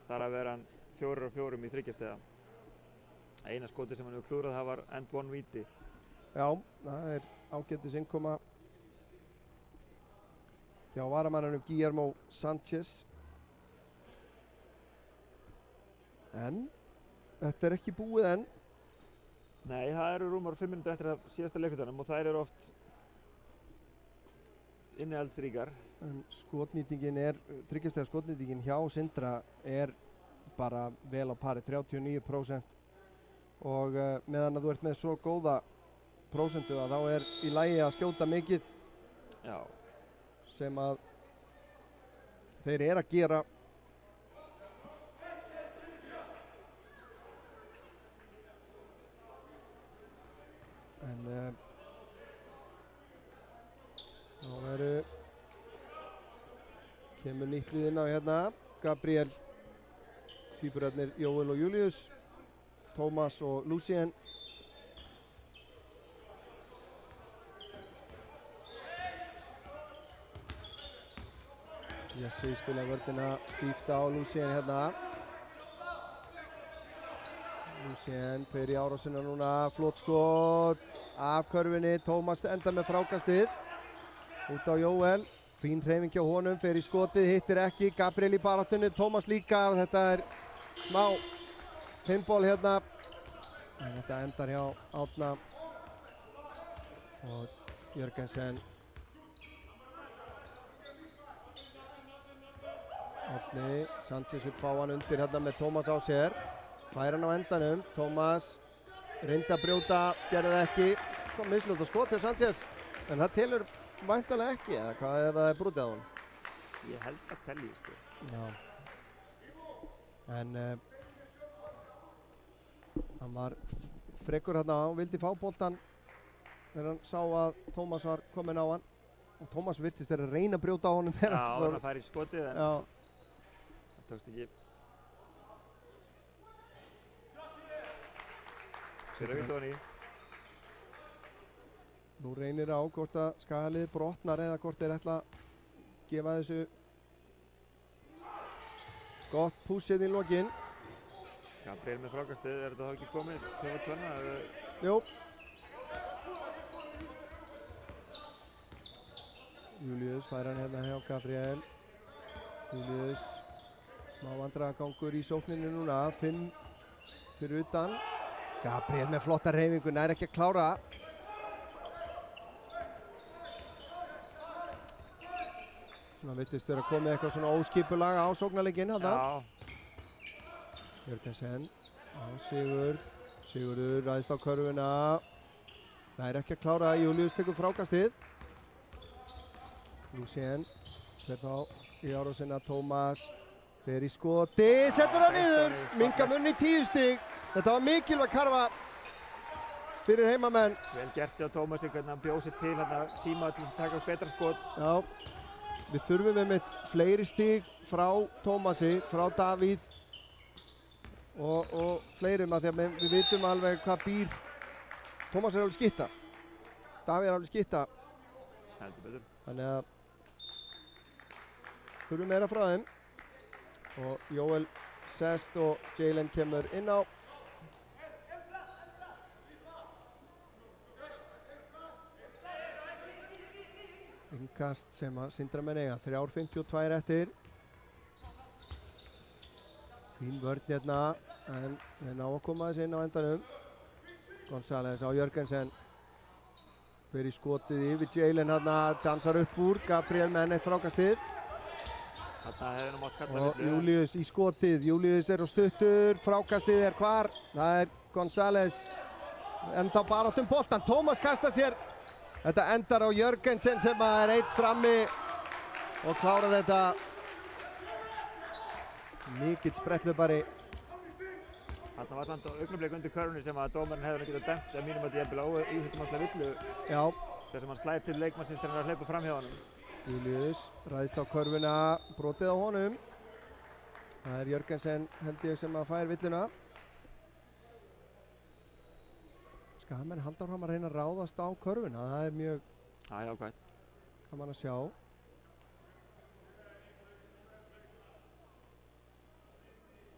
Þar að vera hann 4 af 4 í 3 stiga. Eina skoti sem hann hefur klúrað, það var end one víti. Já, það ágætis innkoma hjá varamannunum Guillermo Sanchez. En þetta ekki búið enn. Nei, það eru rúmar 5 mínútur eftir að síðasta leiklutanum og þær eru oft innihaldsríkar. En skotnýtingin þryggjastega skotnýtingin hjá Sindra bara vel á pari, 39%. Og meðan að þú ert með svo góða prósentu að þá í lagi að skjóta mikið. Já. Sem að þeir að gera. En þá kemur nýtt lið inn á hérna. Gabriel, tvíburarnir Jóel og Júlíus, Tómas og Lucien. Jesse spila vörðina stíft á Lucien hérna. Lucien fer í árásina núna, flott skot af körfunni, Tómas enda með frákastið út á Jóel, fín hreyfing hjá honum, fer í skotið, hittir ekki, Gabriel í baráttunni, Tómas líka, þetta smá pinball hérna, en þetta endar hjá Árna og Jörgensen. Árni, Sanchez vill fá hann undir hérna með Tómas á sér. Fær hann á endanum, Tómas reyndi að brjóta, gerði það ekki. Kom misljótt skot hjá Sanchez, en það telur væntanlega ekki, eða hvað ef það brotið á hann? Ég held að telji, sko. Já. En hann var frekur hérna á, vildi fá boltan þegar hann sá að Tómas var kominn á hann. Og Tómas virtist að reyna að brjóta á honum þegar hann fær í skotið, en það tókst ekki. Nú reynir á hvort að Skagalið brotnar eða hvort þeir ætla að gefa þessu gott púsið í lokin. Gabriel með frákastið, þetta þá ekki komið? Jú. Júlíus fær hann hérna hjá Gabriel. Júlíus, smá vandræðagangur í sókninni núna, 5 fyrir utan. Gabriel með flotta hreyfingu, nær ekki að klára. Svona virtist vera komið eitthvað svona óskipulag á sóknarleikinn þarna. Jörgensen á Sigurður ræðist á körfuna. Nær ekki að klára, Júlíus tekur frákastið. Lucien fer þá í árásina, Tómas fer í skoti, setur hann niður, minnka munn í 10 stig. Þetta var mikilvæg karfa fyrir heimamenn. Vel gert hjá Tómasi, hvernig hann bjóð sér til tíma til að taka betra skot. Já, við þurfum einmitt fleiri stig frá Tómasi, frá Davíð og fleirum að því að við vitum alveg hvað býr. Tómas alveg skytta, Davíð alveg skytta. Heldur betur. Þannig að þurfum meira frá þeim. Og Jóel sest og Jalen kemur inn á. Innkast sem að Sindramenn eiga, 3:52 eftir. Fín vörn hérna, en þeir ná að koma þessi inn á endanum. González á Jörgensen. Fyrir skotið yfir Jalen hérna, dansar upp úr, Gabriel með enn eitt frákastið. Þarna hefði nú mátt kalla Og Júlíus í skotið, Júlíus á stuttur, frákastið hvar? Það González, enda baráttum boltan, Tómas kastar sér. Þetta endar á Jörgensen sem einn frammi og klárar þetta. Mikill spretthlaupari. Þarna var samt augnablik undir körfunni sem að dómarinn hefði getað dæmt að mínum að jafnvel íþjóttumannslega villu. Já. Þess að hann slæði til leikmannsins þegar hann hleypa fram hjá honum. Júlíus ræðist á körfuna, brotið á honum. Það Jörgensen held ég sem að fær villuna. Skagamenn halda áfram að reyna að ráðast á körfuna. Það er mjög jákvæmt. gaman að sjá.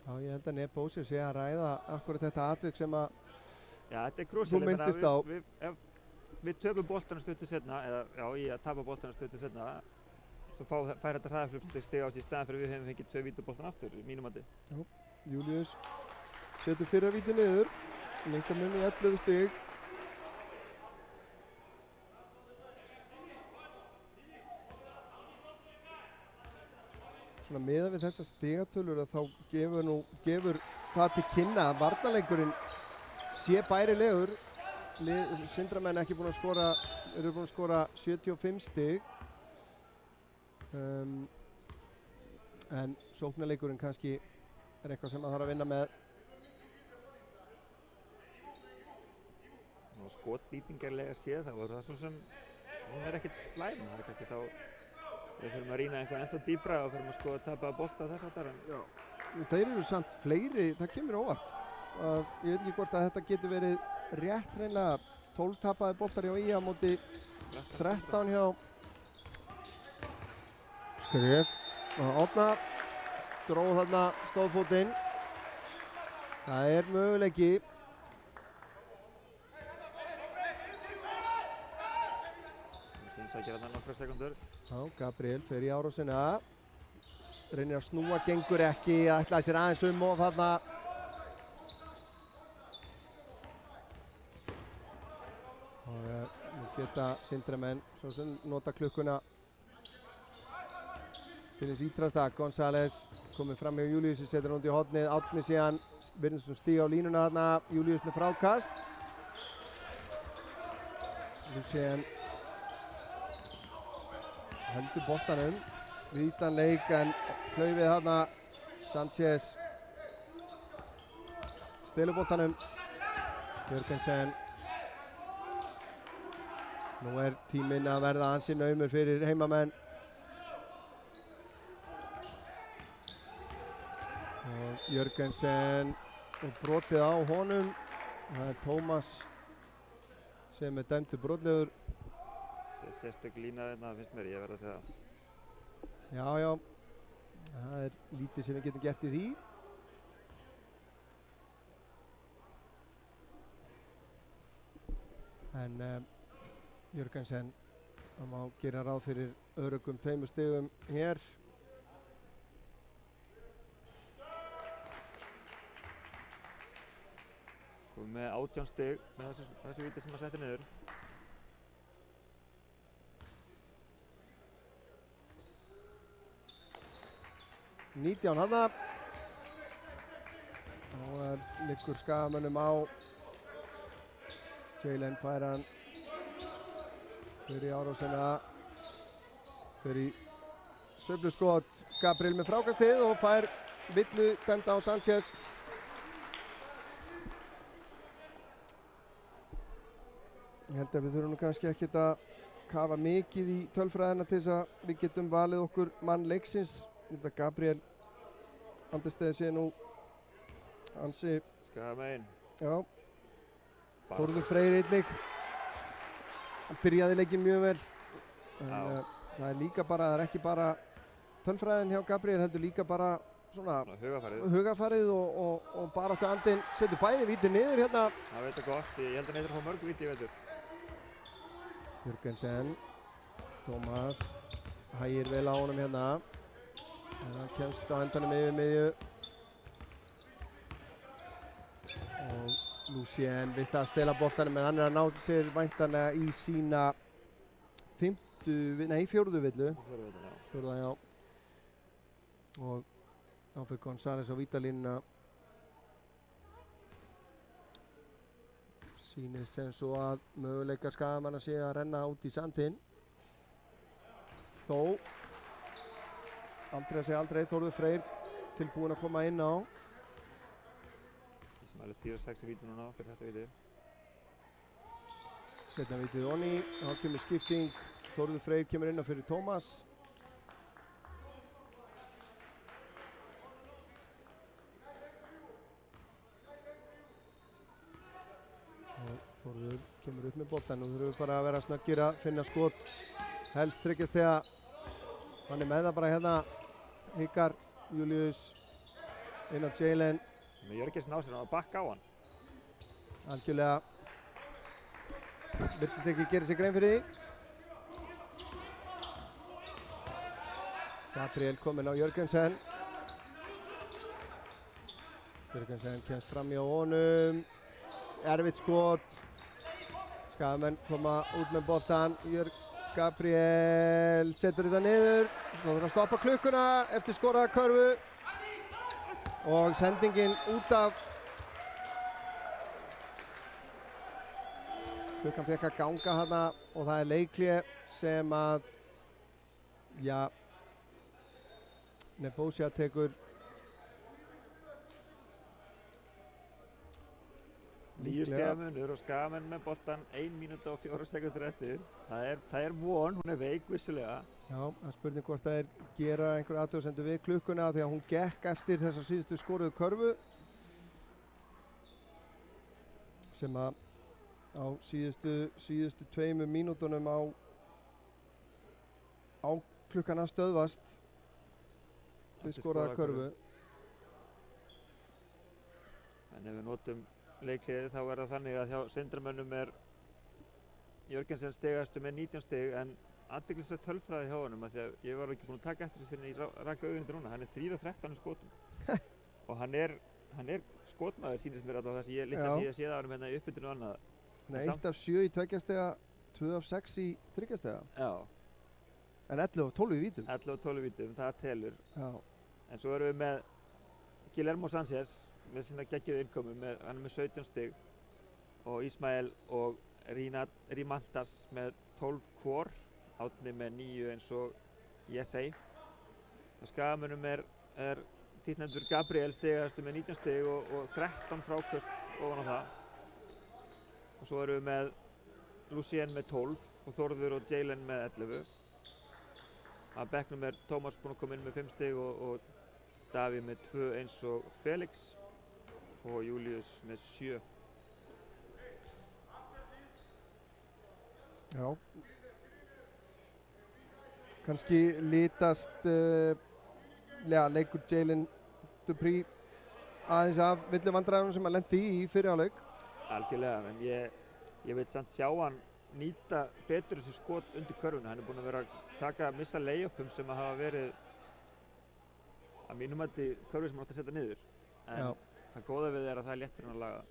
Já, ég held að Nebósi sé að ræða akkurat þetta atvik sem að Já, þetta krúsíalegt. Þú minntist á. Ef við töpum boltanum stuttu setna, eða í að tapa boltanum stuttu setna, svo fær þetta hraðaflugsstig stig á sig í staðan fyrir við hefum fengið 2 vítaboltan aftur, í mínum mati. Júlíus setur fyrra víti niður. Lengra mun í 11 stig. Svona miðað við þessar stigatölur að þá gefur það til kynna að varnarleikurinn sé bærilegur. Sindramenn eru búin að skora 75 stig. En sóknarleikurinn kannski er eitthvað sem maður þarf að vinna með. Og skotbýtingarlega séð, þá var það svo sem hún er ekkert slæm. Það er kannski þá við fyrir að rýna eitthvað ennþá dýpra og fyrir að skoða að tapa bolta þess aftar. Þeir eru samt fleiri, það kemur óvart. Ég veit ekki hvort að þetta getur verið rétt hreinlega. 12 tapaði boltar hjá IA á móti 13 hjá Skref. Árna dróð þarna stóðfótinn. Það er möguleiki. Það gera þarna nokkra sekundur. Já, Gabriel fer í árásina. Reynir að snúa, gengur ekki, ætlaði sér aðeins og þarna. Og nú geta Sindramenn svo sem nota klukkuna til þess ítrasta. González komið fram hjá Júlíus, setur hún út í hornið. Árni síðan virðist hún stíga á línuna þarna. Júlíus með frákast. Lucien heldur boltanum. Vítan leik en klaufið þarna. Sanchez stelur boltanum. Jörgensen. Nú er tíminn að verða ansi naumur fyrir heimamenn. Og Jörgensen og brotið á honum. Það er Tómas sem er dæmdur brotlegur. Það er sérstök lína þarna, finnst mér, ég verð að segja það. Já. Það er lítið sem við getum gert í því. En Jörgensen, það má gera ráð fyrir öruggum 2 stigum hér. Komum með 18 stig með þessu víti sem að setja niður. Nítján hana. Og liggur Skagamönnum á. Jalen fær hann. Fyrir í árásina. Fyrir í sveifluskot. Gabriel með frákastið og fær villu dæmda á Sanchez. Ég held að við þurfum kannski ekkert að kafa mikið í tölfræðina til þess að við getum valið okkur mann leiksins. Ég held að Gabriel Andestæði sé nú ansi... Skagamenn. Já. Þórður Freyr einnig. Hann byrjaði leikinn mjög vel. En það er líka bara, það er ekki bara tölfræðin hjá Gabriel, heldur líka bara svona hugafarið og baráttu andinn. Setur bæði víti niður hérna. Það veit það gott, ég held að neitt að fá mörg víti í vetur. Jörgensen, Tómas, hægir vel á honum hérna. Það kemst á endanum yfir miðju. Og Lucien vill að stela boltanum en hann er að ná sér væntanlega í sína fjórðu villu. Fjórða, já. Og þá fyrir González á vítalínuna. Sýnist sem svo að möguleikar Skagamanna sé að renna út í sandinn. Þó aldrei að segja aldrei, Þórður Freyr tilbúinn að koma inn á. Ég sem alveg 4-6 í víti núna fyrir þetta víti. Setna vítið onni, þá kemur skipting. Þórður Freyr kemur inn á fyrir Tómas. Og Þórður kemur upp með boltan og þurfum bara að vera snöggir að finna skot. Helst tryggjast þegar hann með það bara hérna. Hikar Július inn á Jalen. Með Jörgensen á sér að bakka á hann. Algjörlega virtist ekki gera sér grein fyrir því. Gabriel kominn á Jörgensen. Jörgensen kemst fram í á honum. Erfitt skot. Skagamenn koma út með boltan. Gabriel setur þetta niður. Svo þarf að stoppa klukkuna eftir skoraða körfu. Og sendingin út af. Klukkan fekk að ganga hana og það er Leiklie sem að, já, Nebojša tekur Líklega munur og Skagamenn með boltan 1 mínúta og 4 sekúndur eftir. Það er von, hún er veik vissulega. Já, það er spurning hvort það gera einhver athugasemdir við klukkuna því að hún gekk eftir þessa síðustu skoruðu körfu sem að á síðustu 2 mínútunum á klukkan að stöðvast við skoraða körfu. En ef við notum leikliðið þá er það þannig að hjá Sindramönnum er Jörgensen stigastu með 19 stig en athyglisverð tölfræði hjá honum af því að ég var ekki búinn að taka eftir því fyrir ég raka augun þetta núna. Hann er 3-13 í skotum og hann er skotmaður sýnist mér allavega það sem ég séð á honum hérna í uppbytun og annað. Nei, 1 af 7 í 2 stiga, 2 af 6 í 3 stiga. Já. En 11 af 12 í vítum. 11 af 12 í vítum, það telur. Já. En svo erum við með Guillermo Sánchez með sinna geggjöðu innkomu, hann er með 17 stig og Ismael og Rimantas með 12 hvor, Átni með 9 eins og Jessey. Og Skagamönnum er títtnefndur Gabriel stigastu með 19 stig og 13 fráköst ofan á það. Og svo erum við með Lucien með 12 og Þórður og Jalen með 11. Að bekknum er Tómas búinn að koma inn með 5 stig og Davíð með 2 eins og Felix og Július með 7. Já. Kannski litast leikur Jalen Dupree aðeins af villuvandræðunum sem hann lenti í fyrri hálfleik. Algjörlega, en ég vil samt sjá hann nýta betur þessi skot undir körfuna. Hann er búinn að vera að missa lay-upum sem að hafa verið að mínum mati körfi sem hann átti að setja niður. En já. Það góða við er að það er létt fyrir hann að laga það.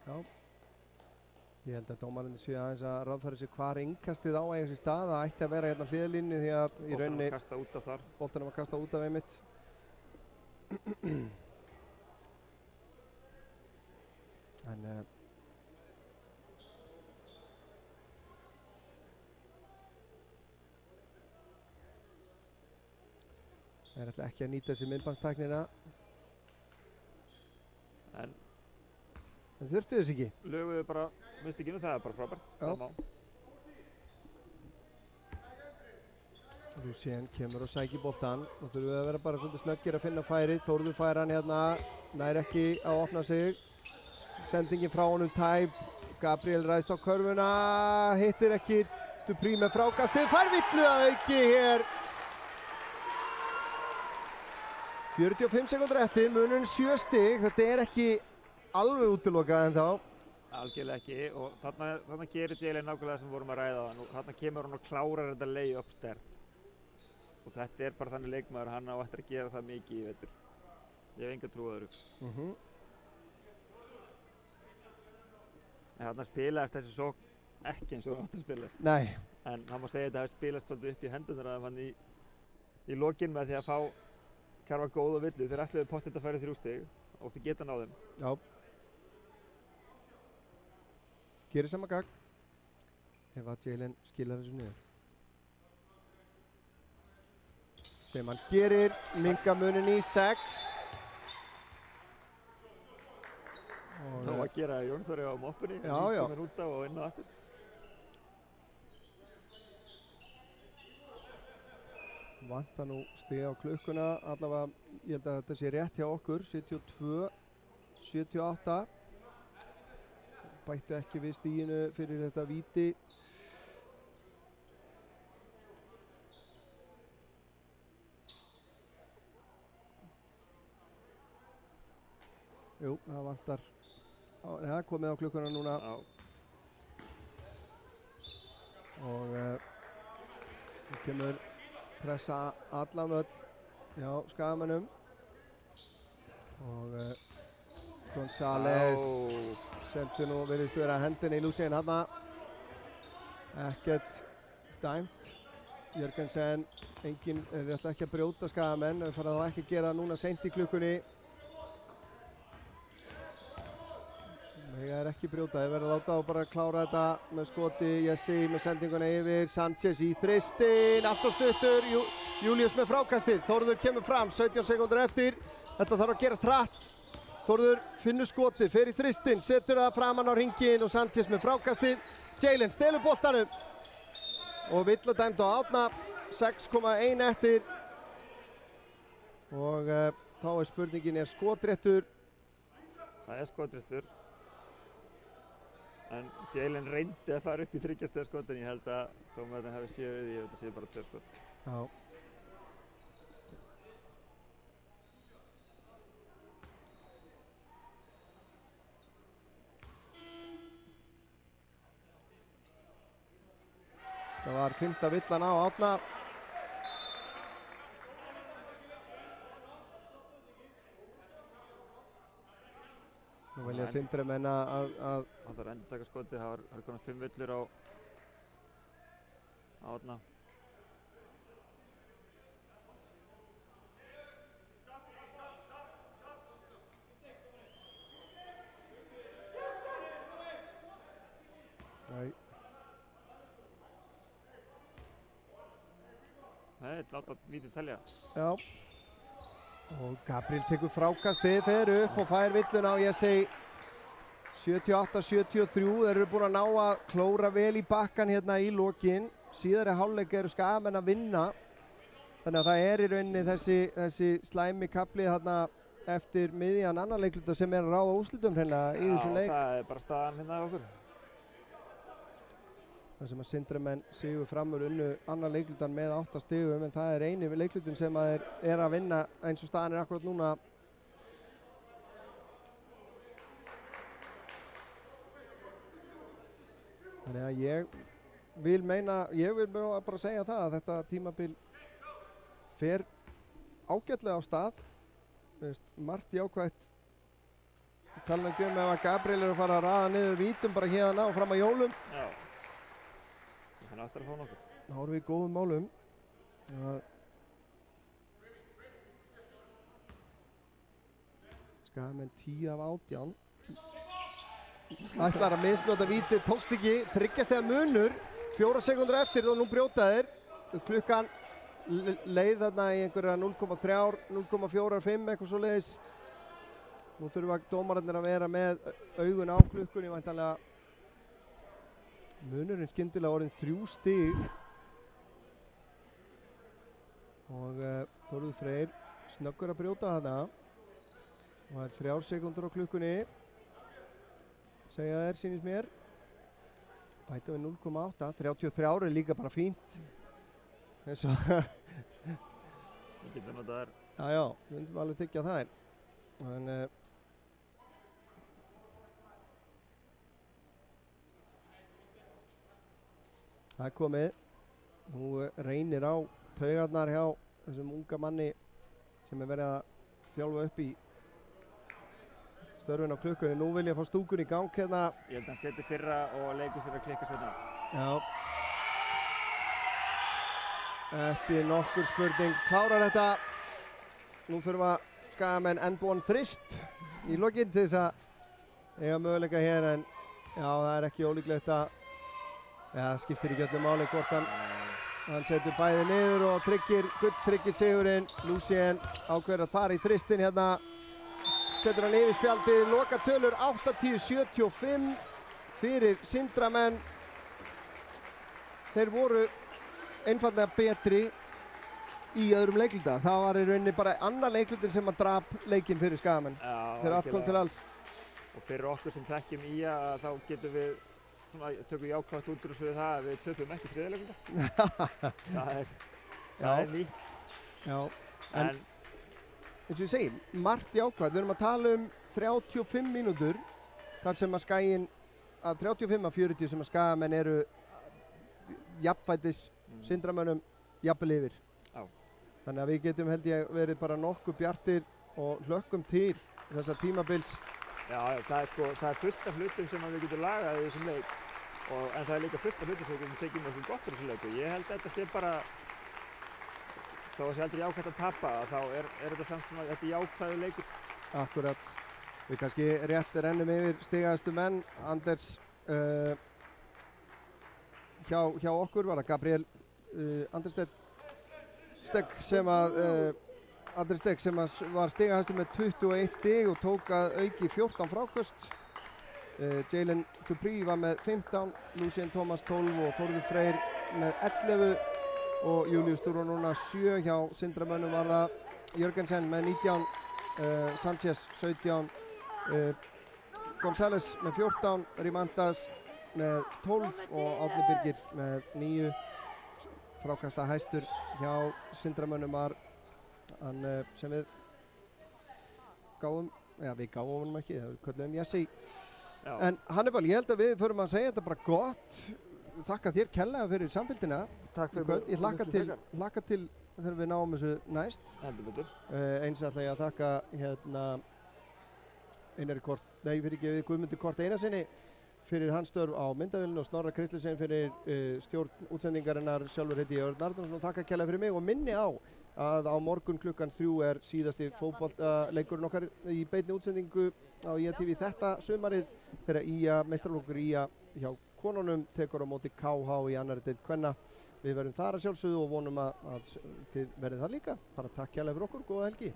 Já. Ég held að dómarinn sé aðeins að ráðfæra sig hvar innkastið á að eiga sér stað. Það ætti að vera hérna hliðarlínu því að í rauninni boltanum var kastað út af einmitt. En þeir ætla ekki að nýta þessi myndbandstæknina. En þurftu þess ekki? Löguðu bara mistökinu, það er bara frábært. Það má. Lucien kemur og sækir boltan og þurfum við að vera bara svolítið snöggir að finna færið. Þórður fær hann hérna, nær ekki að opna sig. Sendingin frá honum tæp. Gabriel ræðst á körfuna, hittir ekki Dupree með frákastið, fær villu að auki hér. 45 sekúndur eftir, munurinn 7 stig, þetta er ekki alveg útilokað ennþá. Algjörlega ekki og þarna gerir Jalen nákvæmlega sem við vorum að ræða á hann og þarna kemur hann og klárar þetta lay-up sterkt. Og þetta er bara þannig leikmaður, hann á eftir að gera það mikið í vetur. Ég hef enga trú á öðru. En þarna spilaðist þessi sókn ekki eins og hann átti að spilast. Nei. En hann má segja að þetta hafi spilast svolítið upp í hendurnar að hann í lokin með því að fá Karfa góð og villu. Þeir ætluðu pottþétt að færa 3 stig og þeir geta náð þeim. Já. Gerir sama gagn ef að Jalen skilar þessu niður. Sem hann gerir, minnka munin í 6. Ná að gera Jón Þóri á moppunni. Já, já. Kominn út af og inn á aftur. Vantar nú stig á klukkuna, allavega ég held að þetta sé rétt hjá okkur, 72, 78. bættu ekki við stíginu fyrir þetta víti. Jú, það vantar. Það er komið á klukkuna núna. Já. Og nú kemur pressa allan völl hjá Skagamönnum. Og González sendur nú, virðist vera hendinni í Lucien þarna. Ekkert dæmt. Jörgensen, enginn er alltaf ekki að brjóta Skagamenn, en fara þá ekki að gera það núna seint í klukkunni. Það er ekki brjóta, þeir verða að láta og bara klára þetta með skoti. Jesse með sendinguna yfir, Sanchez í þristin, allt og stuttur, Július með frákastið. Þórður kemur fram, 17 sekúndur eftir. Þetta þarf að gerast hratt. Þórður finnur skotið, fer í þristin, setur það framan á hringinn og Sanchez með frákastið. Jalen stelur boltanum og villa dæmd á Árna, 6,1 eftir. Og þá er spurningin, er skotréttur? Það er skotréttur. En Jalen reyndi að fara upp í 3 stiga skot, en ég held að dómarinn hafi séð við því, ég veit að séð bara 2 skot. Já. Það var 5. villan á Árna. Nú vilja Sindri menna að Það þarf að endurtaka skotið, það var konar 5 villur á Árna. Nei. Nei, láta lítið telja. Já. Og Gabriel tekur frákastið, fer upp og fær villuna á Jesse. 78-73, þeir eru búin að ná að klóra vel í bakkan hérna í lokin. Síðari hálfleik eru Skagamenn að vinna. Þannig að það er í rauninni þessi slæmi kafli þarna eftir miðjan annan leikluta sem er að ráða úrslitum hreinlega í þessum leik. Já, það er bara staðan hérna af okkur. Það sem að Sindramenn sigur framur unnu annan leiklutan með 8 stigum, en það er eini leiklutin sem að er að vinna eins og staðan er akkurat núna. Þannig að ég vil bara segja það að þetta tímabil fer ágætlega á stað. Margt jákvætt. Tala ekki ef að Gabriel er að fara að raða niður vítum bara hérna og fram að jólum. Já. Hann áttur að fá nokkuð. Þá erum við í góðum málum. Skagamenn 10 af 18. Ætlar að misnota vítið, tókst ekki, 3 stiga munur, 4 sekúndur eftir og nú brjóta þeir. Klukkan leið þarna í einhverja 0,3, 0,45 eitthvað svo leiðis. Nú þurfa dómararnir að vera með augun á klukkunni væntanlega. Munurinn skyndilega orðin 3 stig. Og Þórður Freyr snöggur að brjóta þarna. Og það er 3 sekúndur á klukkunni. Segja þær, sýnist mér. Bæta við 0,8. 33 er líka bara fínt. Eins og Við getum notað þær. Já, við myndum alveg þykja þær. En það er komið. Nú reynir á taugarnar hjá þessum unga manni sem er verið að þjálfa upp í störfin á klukkunni. Nú vil ég fá stúkun í gang hérna. Ég held að hann seti fyrra og leikur sér að klikka setna. Já. Ekki nokkur spurning. Klárar þetta. Nú þurfa Skagamenn endbúin þrist í lokinn til þess að eiga möguleika hér, en já, það er ekki ólíklegt að það skiptir ekki öllu máli hvort hann setur bæði niður og tryggir sigurinn. Lucien ákveður að fara í þristin hérna. Setur hann yfir spjaldið, loka tölur 80-75 fyrir Sindramenn. Þeir voru einfallega betri í öðrum leikluta. Það var í rauninni bara annar leiklutin sem að drap leikinn fyrir Skagamenn. Já, þegar allt kom til alls. og fyrir okkur sem þekkjum IA þá getum við svona, tökum jákvætt út úr þessu það að við töpum ekki þriðjuleikinn. það er nýtt. Já, en eins og ég segi, margt jákvætt. Við erum að tala 35 mínútur þar sem að Skaginn, að 35-40 sem að Skagamenn eru jafnfætis Sindramönnum jafnvel yfir. Já. Þannig að við getum held ég verið bara nokkuð bjartir og hlökkum til þessa tímabils. Já, það er fullt af hlutum sem við getum lagað í þessum leik en það er líka fullt af hlutum sem við getum tekið með okkur gott úr þessum leik og ég held að þetta sé bara þó að sé aldrei jákvætt að tapa þá er þetta samt svona þetta jákvæðu leikur. Akkurat. Við kannski rétt rennum yfir stigahæstu menn. Anders hjá okkur var það Gabriel Anderstedt Stegg sem var stigahæstur með 21 stig og tók að auki 14 fráköst. Jalen Dupree var með 15, Lucien Thomas 12 og Þórður Freyr með 11 og Júlíus Dúró núna 7. Hjá Sindramönnum var það Jörgensen með 19, Sanchez 17, González með 14, Rimantas með 12 og Árni Birgir með 9. Frákasta hæstur hjá Sindramönnum var hann sem við gáum honum ekki, við köllum Jessi. En Hannibal, ég held að við förum að segja þetta bara gott. Þakka þér kærlega fyrir samfylgdina. Takk fyrir mig. Ég hlakka til þegar við náum þessu næst. Eins ætla ég að þakka Guðmundi Kort Einarsinni fyrir hans störf á myndavélinu og Snorra Kristlesen fyrir stjórn útsendingarinnar. Sjálfur heiti ég Örn Arnarsson og þakka kærlega fyrir mig og minni á að á morgun klukkan 3 er síðasti fótboltaleikurinn okkar í beinni útsendingu á IA-TV þetta sumarið þegar meistaraflokkur IA hjá konunum tekur á móti KH í annarri deild kvenna. Við verðum þar að sjálfsögðu og vonum að þið verðið þar líka. Bara takk kærlega fyrir okkur, góða helgi.